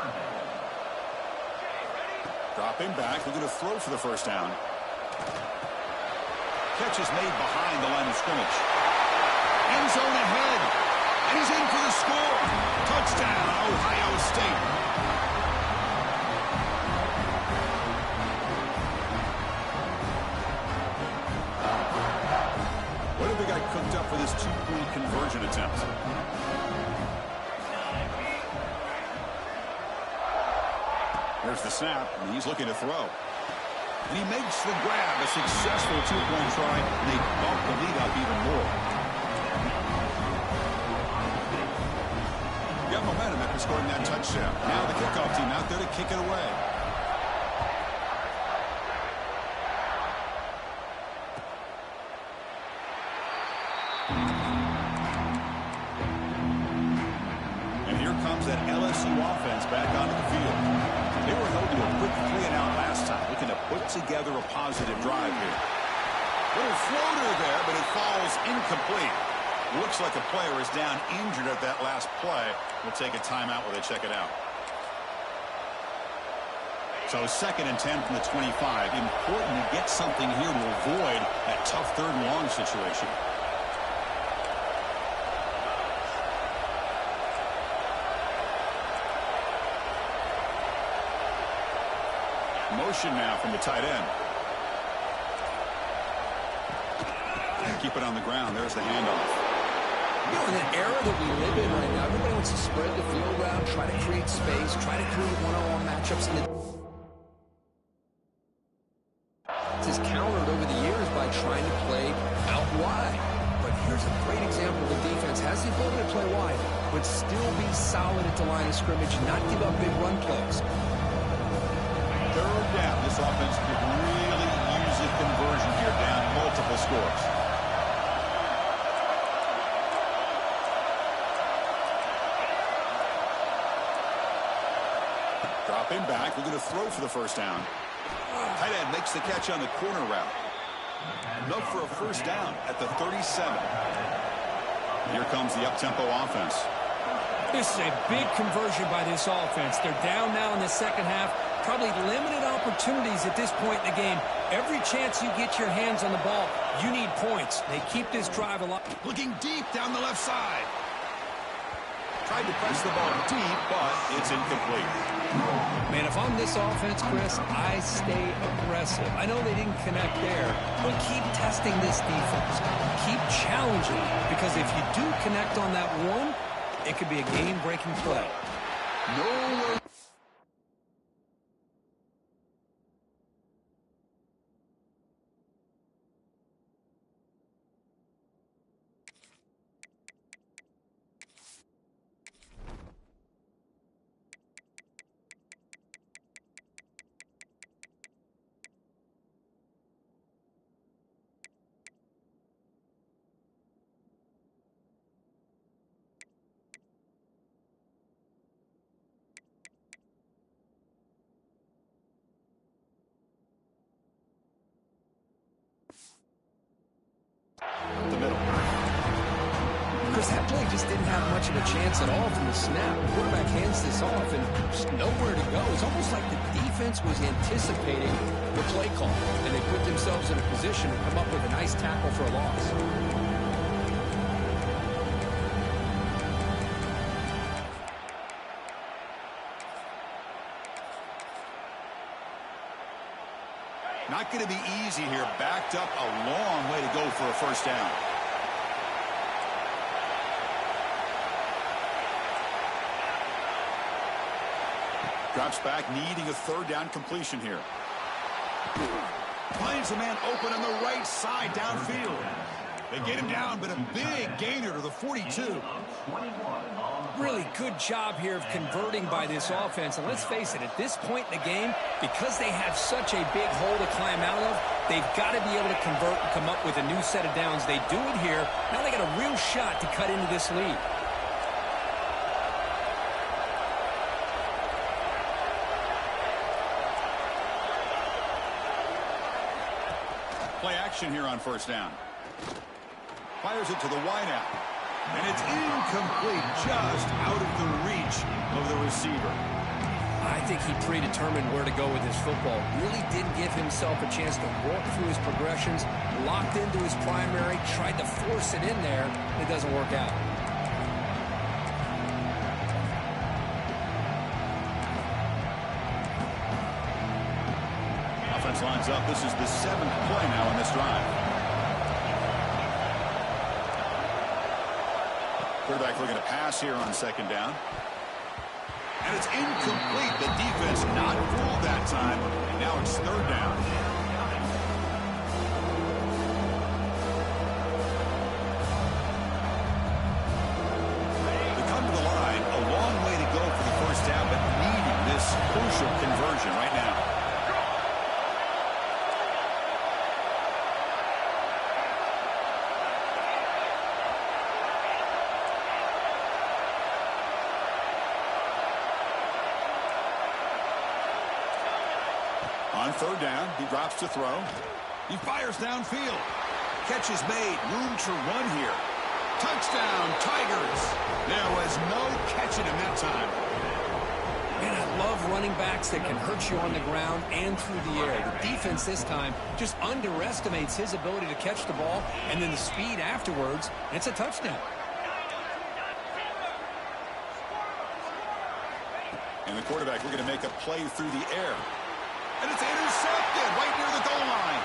Dropping back, looking to throw for the first down. Catch is made behind the line of scrimmage. End zone ahead, and he's in for the score. Touchdown, Ohio State. Cooked up for this 2-point conversion attempt. There's the snap, and he's looking to throw. And he makes the grab, a successful 2-point try, and they bump the lead up even more. Got momentum after scoring that touchdown. Now the kickoff team out there to kick it away. That LSU offense back onto the field. They were held to a quick 3-and-out last time, looking to put together a positive drive here. Little floater there, but it falls incomplete. Looks like a player is down injured at that last play. We'll take a timeout while they check it out. So 2nd and 10 from the 25. Important to get something here to avoid that tough 3rd and long situation. Motion now from the tight end. And keep it on the ground. There's the handoff. You know, in an era that we live in right now, everybody wants to spread the field around, try to create space, try to create one-on-one matchups. And it's countered over the years by trying to play out wide. But here's a great example. The defense has the ability to play wide, but still be solid at the line of scrimmage, not give up big run plays. 3rd down. This offense could really use a conversion here, down multiple scores. Dropping back, we're going to throw for the first down. Tight end makes the catch on the corner route. Enough for a first down at the 37. Here comes the up-tempo offense. This is a big conversion by this offense. They're down now in the second half. Probably limited opportunities at this point in the game. Every chance you get your hands on the ball, you need points. They keep this drive alive. Looking deep down the left side. Tried to press the ball deep, but it's incomplete. Man, if I'm this offense, Chris, I stay aggressive. I know they didn't connect there, but keep testing this defense. Keep challenging, because if you do connect on that one, it could be a game-breaking play. No. The middle. Chris, that play just didn't have much of a chance at all from the snap. The quarterback hands this off and just nowhere to go. It's almost like the defense was anticipating the play call, and they put themselves in a position to come up with a nice tackle for a loss. Not going to be easy here. Backed up a long way to go for a first down. Drops back, needing a third down completion here. Finds a man open on the right side downfield. They get him down, but a big gainer to the 42. Really good job here of converting by this offense. And let's face it, at this point in the game, because they have such a big hole to climb out of, they've got to be able to convert and come up with a new set of downs. They do it here. Now they got a real shot to cut into this lead. Play action here on first down. Fires it to the wideout. And it's incomplete, just out of the reach of the receiver. I think he predetermined where to go with his football. Really didn't give himself a chance to work through his progressions. Locked into his primary, tried to force it in there. It doesn't work out. Offense lines up. This is the 7th play now on this drive. Quarterback looking to pass here on second down. And it's incomplete. The defense not fooled that time. And now it's third down. They come to the line. A long way to go for the first down, but needing this crucial conversion right now. On third down, he drops to throw. He fires downfield. Catch is made. Room to run here. Touchdown, Tigers. There was no catching him that time. Man, I love running backs that can hurt you on the ground and through the air. The defense this time just underestimates his ability to catch the ball, and then the speed afterwards, it's a touchdown. And the quarterback looking to make a play through the air. And it's intercepted right near the goal line.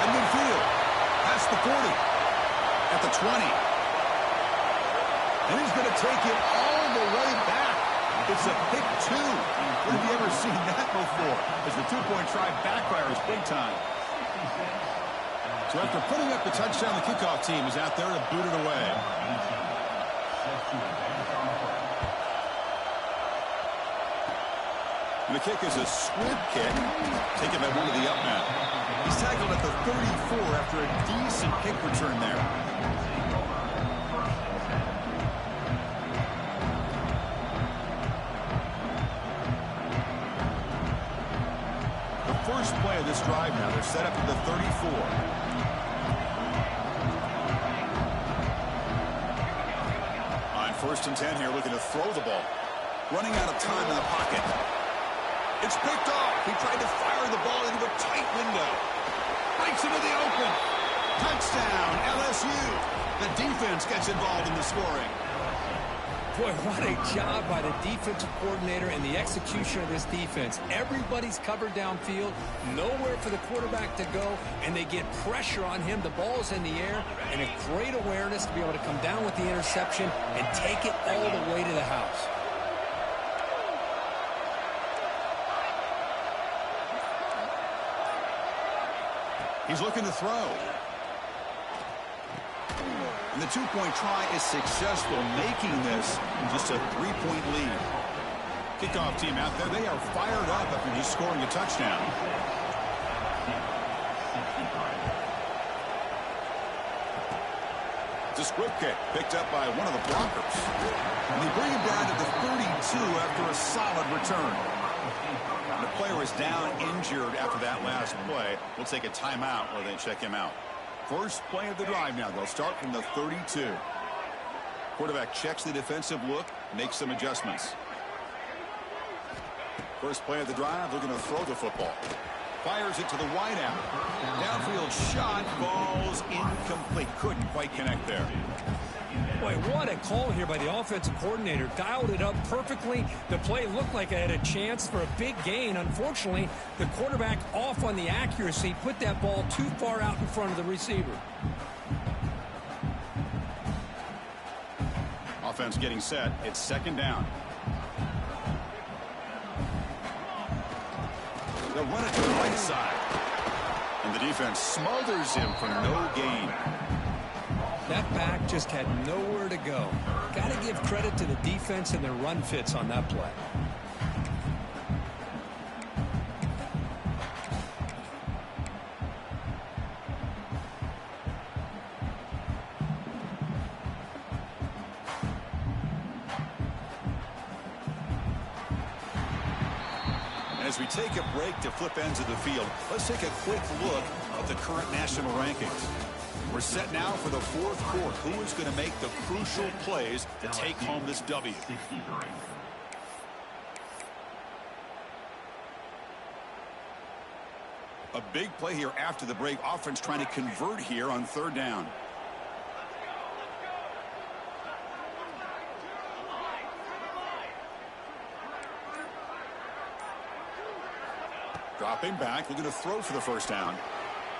And midfield. Past the 40. At the 20. And he's going to take it all the way back. It's a pick 2. When have you ever seen that before? As the two-point try backfires big time. So after putting up the touchdown, the kickoff team is out there to boot it away. And the kick is a swift kick, taken by one of the up men. He's tackled at the 34 after a decent kick return there. The first play of this drive now, they're set up at the 34. On 1st and 10 here, looking to throw the ball. Running out of time in the pocket. It's picked off. He tried to fire the ball into a tight window. Breaks into the open. Touchdown, LSU. The defense gets involved in the scoring. Boy, what a job by the defensive coordinator and the execution of this defense. Everybody's covered downfield, nowhere for the quarterback to go, and they get pressure on him. The ball's in the air, and a great awareness to be able to come down with the interception and take it all the way to the house. He's looking to throw. And the two-point try is successful, making this just a three-point lead. Kickoff team out there, they are fired up after just scoring a touchdown. It's a squib kick picked up by one of the blockers. And they bring him down to the 32 after a solid return. And the player is down injured after that last play. We'll take a timeout while they check him out. First play of the drive now. They'll start from the 32. Quarterback checks the defensive look, makes some adjustments. First play of the drive, looking to throw the football. Fires it to the wideout. Downfield shot, falls incomplete. Couldn't quite connect there. Boy, what a call here by the offensive coordinator. Dialed it up perfectly. The play looked like it had a chance for a big gain. Unfortunately, the quarterback off on the accuracy, put that ball too far out in front of the receiver. Offense getting set. It's second down. They'll run it to the right side. And the defense smothers him for no gain. That back just had nowhere to go. Got to give credit to the defense and their run fits on that play. And as we take a break to flip ends of the field, let's take a quick look at the current national rankings. We're set now for the fourth quarter. Who is going to make the crucial plays to take home this W? A big play here after the break. Offense trying to convert here on third down. Dropping back, looking to throw for the first down.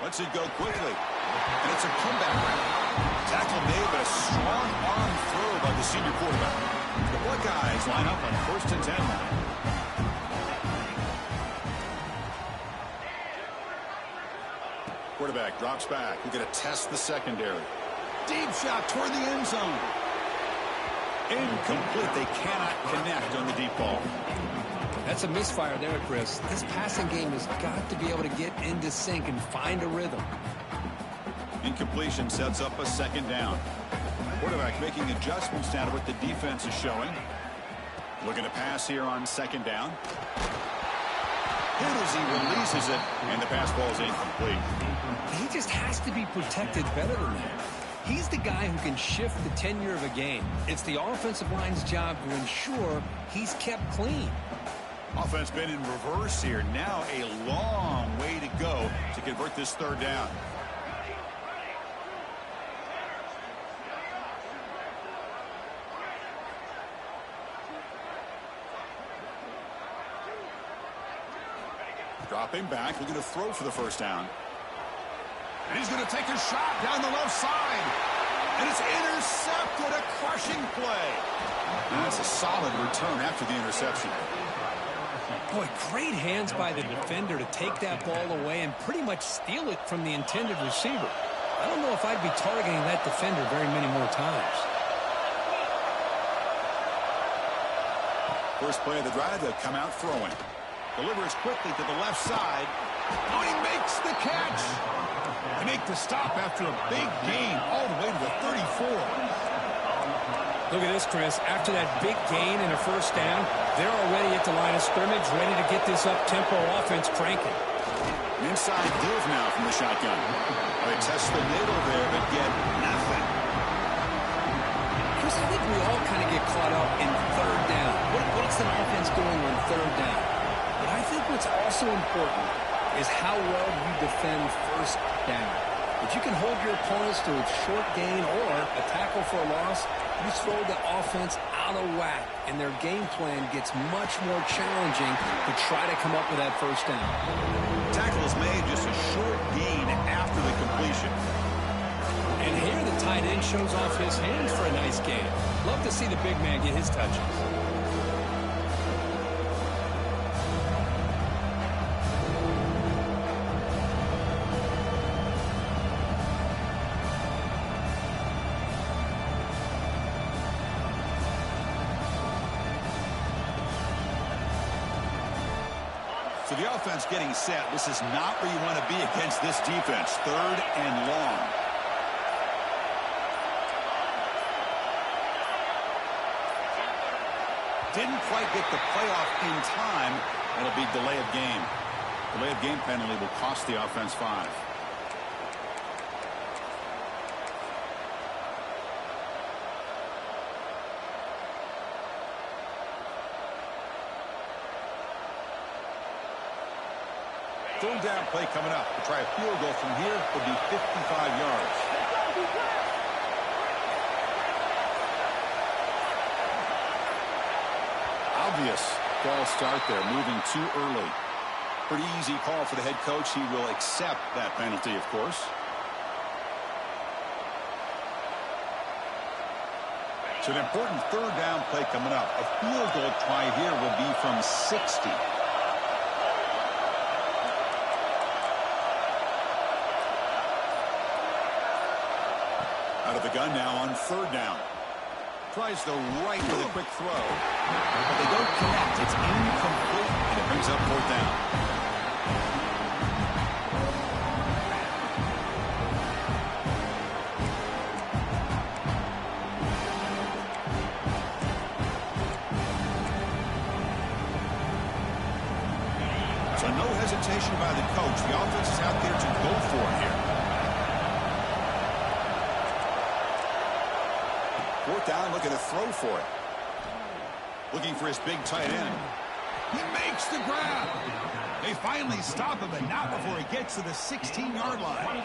Lets it go quickly. And it's a comeback round. Tackle made, but a strong arm throw by the senior quarterback. The Buckeyes line up on first and 10 line. Quarterback drops back. We're going to test the secondary. Deep shot toward the end zone. Incomplete. They cannot connect on the deep ball. That's a misfire there, Chris. This passing game has got to be able to get into sync and find a rhythm. Incompletion sets up a second down. Quarterback making adjustments now to what the defense is showing. Looking to pass here on second down. Hit as he releases it, and the pass ball is incomplete. He just has to be protected better than that. He's the guy who can shift the tenure of a game. It's the offensive line's job to ensure he's kept clean. Offense been in reverse here. Now a long way to go to convert this third down. Dropping back, looking to throw for the first down. And he's going to take a shot down the left side. And it's intercepted, a crushing play. And that's a solid return after the interception. Boy, great hands by the defender to take that ball away and pretty much steal it from the intended receiver. I don't know if I'd be targeting that defender very many more times. First play of the drive, they'll come out throwing. Delivers quickly to the left side. Oh, he makes the catch. They make the stop after a big gain all the way to the 34. Look at this, Chris. After that big gain and a first down, they're already at the line of scrimmage, ready to get this up-tempo offense cranking. An inside give now from the shotgun. They test the middle there, but get nothing. Chris, I think we all kind of get caught up in third down. What gets an offense going on third down. But I think what's also important is how well you defend first down. If you can hold your opponents to a short gain or a tackle for a loss, you throw the offense out of whack, and their game plan gets much more challenging to try to come up with that first down. Tackle is made, just a short gain after the completion. And here the tight end shows off his hands for a nice gain. Love to see the big man get his touches. So the offense getting set. This is not where you want to be against this defense. Third and long. Didn't quite get the playoff in time. It'll be delay of game. Delay of game penalty will cost the offense 5. Third down play coming up. To try a field goal from here would be 55 yards. Obvious false start there, moving too early. Pretty easy call for the head coach. He will accept that penalty, of course. So an important third down play coming up. A field goal try here will be from 60. Out of the gun now on third down. Tries the right with a quick throw. But they don't connect. It's incomplete. And it brings up fourth down. So no hesitation by the coach. The offense is out there to go for it here. Fourth down, looking to throw for it. Looking for his big tight end. He makes the grab. They finally stop him, but not before he gets to the 16-yard line.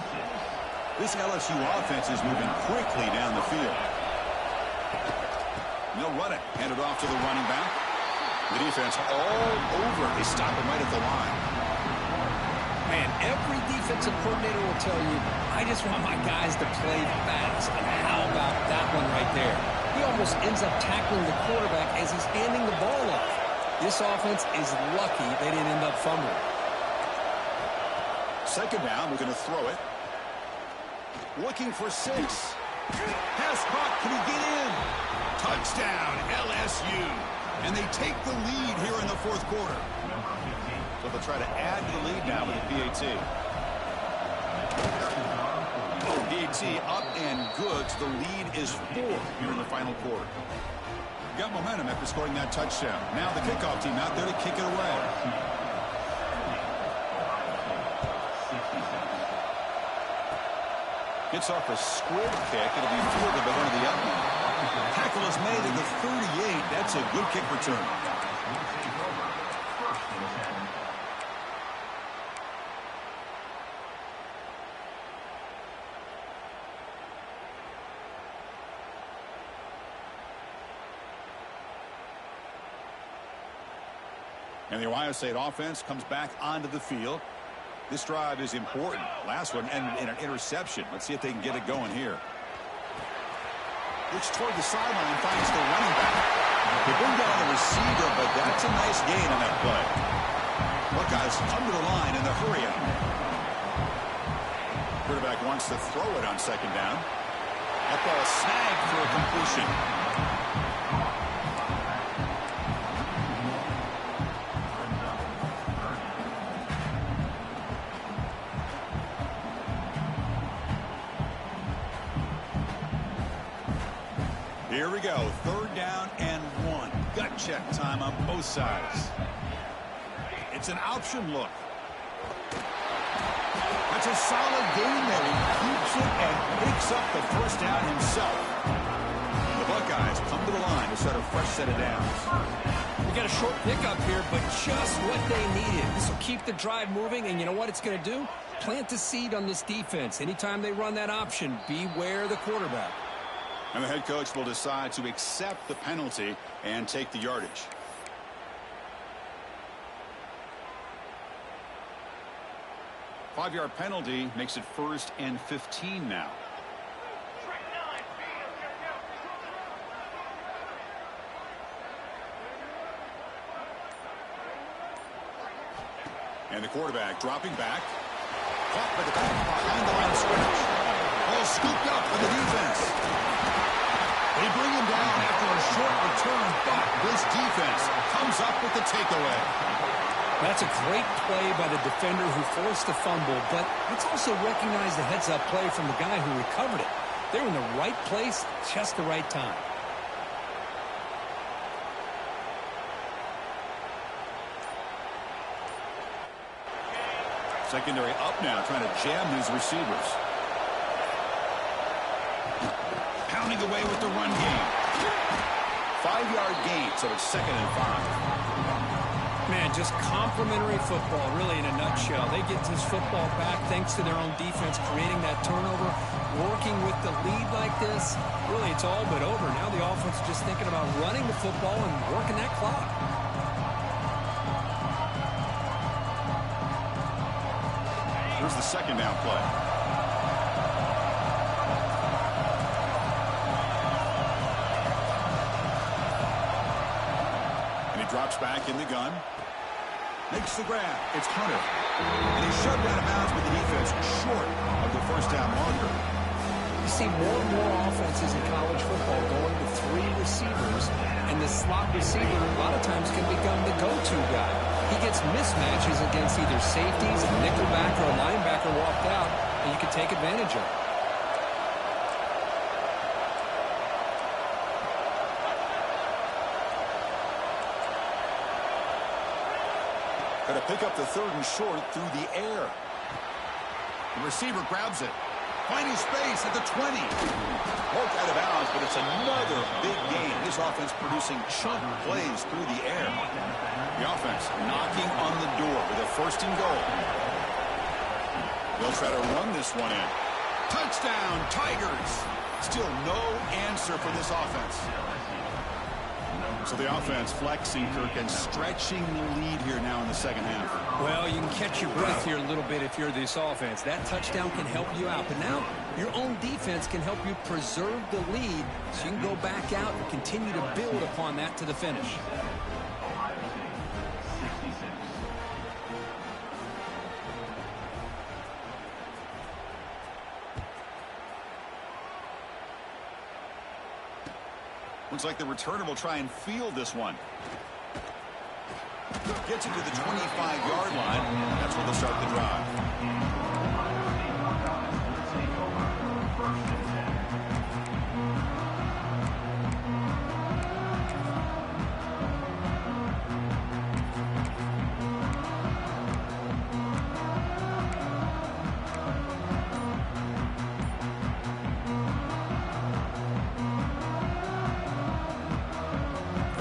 This LSU offense is moving quickly down the field. They'll run it. Hand it off to the running back. The defense all over. They stop him right at the line. Man, every defensive coordinator will tell you, I just want my guys to play fast. And how about that one right there? He almost ends up tackling the quarterback as he's handing the ball off. This offense is lucky they didn't end up fumbling. Second down, we're going to throw it. Looking for 6. Pass caught. Can he get in? Touchdown, LSU. And they take the lead here in the fourth quarter. So they'll try to add to the lead now with the PAT. PAT up and good. So the lead is 4 here in the final quarter. Got momentum after scoring that touchdown. Now the kickoff team out there to kick it away. Gets off a squib kick. It'll be fielded by one of the other. Tackle is made at the 38. That's a good kick return. And the Ohio State offense comes back onto the field. This drive is important. Last one and an interception. Let's see if they can get it going here. Looks toward the sideline, finds the running back. They bring down the receiver, but that's a nice gain on that play. Buckeyes under the line in the hurry up. Quarterback wants to throw it on second down. That ball snagged for a completion. Here we go. Third down and 1. Gut check time on both sides. It's an option look. That's a solid gain there. He keeps it and picks up the first down himself. The Buckeyes come to the line to set a fresh set of downs. Well, got a short pickup here, but just what they needed. This will keep the drive moving, and you know what it's going to do? Plant the seed on this defense. Anytime they run that option, beware the quarterback. And the head coach will decide to accept the penalty and take the yardage. Five-yard penalty makes it 1st and 15 now. And the quarterback dropping back. Caught by the back behind the line of scrimmage. Ball scooped up for the defense. They bring him down after a short return, but this defense comes up with the takeaway. That's a great play by the defender who forced the fumble, but let's also recognize the heads-up play from the guy who recovered it. They were in the right place, just the right time. Secondary up now, trying to jam these receivers. Pounding away with the run game. 5-yard gain, so it's 2nd and 5. Man, just complimentary football, really, in a nutshell. They get this football back thanks to their own defense, creating that turnover, working with the lead like this. Really, it's all but over. Now the offense is just thinking about running the football and working that clock. Here's the 2nd down play. And he drops back in the gun. Makes the grab. It's Hunter. And he's shoved out of bounds with the defense short of the 1st down marker. You see more and more offenses in college football going to 3 receivers, and the slot receiver a lot of times can become the go-to guy. He gets mismatches against either safeties, a nickelback, or a linebacker walked out, and you can take advantage of it. Going to pick up the 3rd and short through the air. The receiver grabs it. Finding space at the 20. Poked out of bounds, but it's another big gain. This offense producing chunk plays through the air. The offense knocking on the door with a 1st and goal. They'll try to run this one in. Touchdown, Tigers. Still no answer for this offense. So the offense flexing, Kirk, and stretching the lead here now in the 2nd half. Well, you can catch your breath here a little bit if you're this offense. That touchdown can help you out. But now your own defense can help you preserve the lead so you can go back out and continue to build upon that to the finish. Looks like the returner will try and field this one. Gets it to the 25-yard line. That's where they'll start the drive.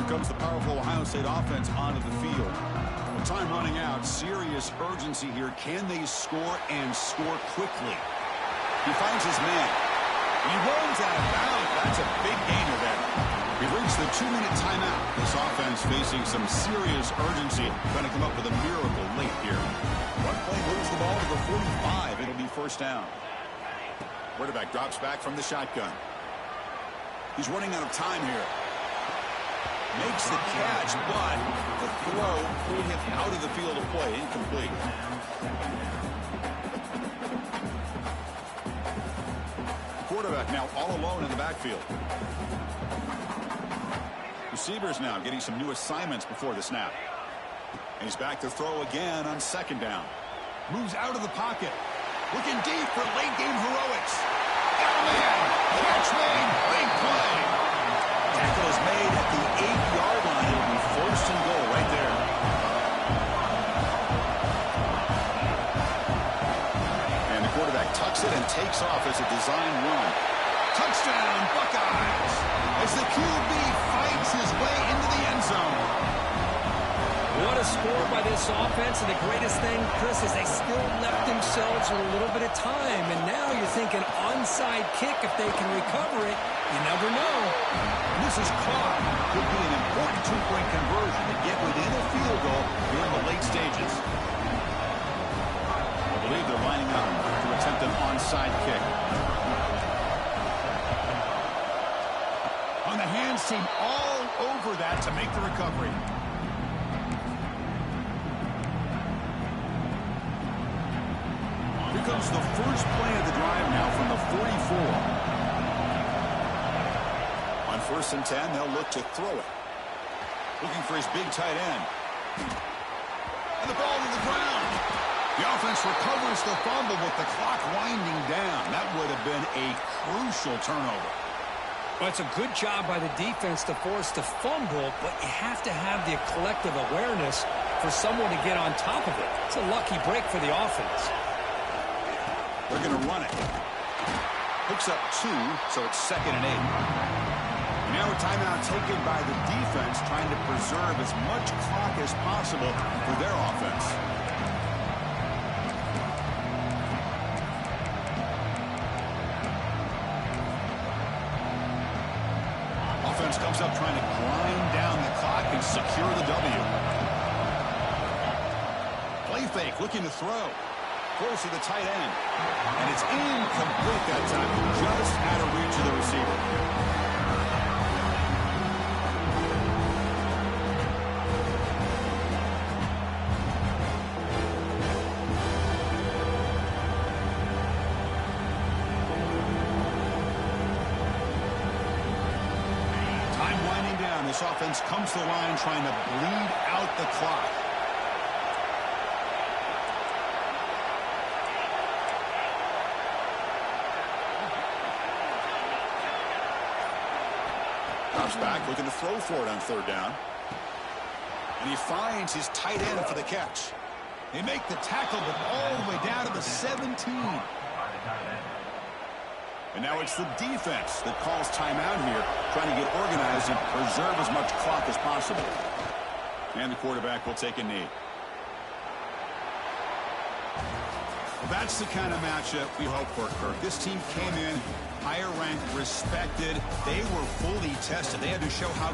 Comes the powerful Ohio State offense onto the field. With time running out, serious urgency here. Can they score and score quickly? He finds his man. He runs out of bounds. That's a big gainer there. We've reached the 2-minute timeout. This offense facing some serious urgency, trying to come up with a miracle late here. One play moves the ball to the 45. It'll be 1st down. Quarterback drops back from the shotgun. He's running out of time here. Makes the catch, but the throw pulled him out of the field of play. Incomplete. Quarterback now all alone in the backfield. Receivers now getting some new assignments before the snap. And he's back to throw again on 2nd down. Moves out of the pocket. Looking deep for late-game heroics. Got a man. Catch made. Big play. Tackle is made at the 8-yard line. It'll be 1st and goal right there. And the quarterback tucks it and takes off as a design run. Touchdown, Buckeyes! As the QB fights his way into the end zone. What a score by this offense, and the greatest thing, Chris, is they still left themselves with a little bit of time, and now you're thinking onside kick if they can recover it. You never know. And this is caught. Could be an important two-point conversion to get within a field goal here in the late stages. I believe they're lining up to attempt an onside kick. On the hands team all over that to make the recovery. Here comes the first play of the drive now from the 44. On 1st and 10, they'll look to throw it. Looking for his big tight end. And the ball to the ground. The offense recovers the fumble with the clock winding down. That would have been a crucial turnover. Well, it's a good job by the defense to force the fumble, but you have to have the collective awareness for someone to get on top of it. It's a lucky break for the offense. They're going to run it. Picks up 2, so it's 2nd and 8. Now a timeout taken by the defense, trying to preserve as much clock as possible for their offense. Offense comes up trying to grind down the clock and secure the W. Play fake, looking to throw. Close to the tight end. And it's incomplete that time. Just out of reach of the receiver. Time winding down. This offense comes to the line trying to bleed out the clock. Back, looking to throw for it on 3rd down. And he finds his tight end for the catch. They make the tackle, but all the way down to the 17. And now it's the defense that calls timeout here, trying to get organized and preserve as much clock as possible. And the quarterback will take a knee. Well, that's the kind of matchup we hope for, Kirk. This team came in higher ranked, respected. They were fully tested. They had to show how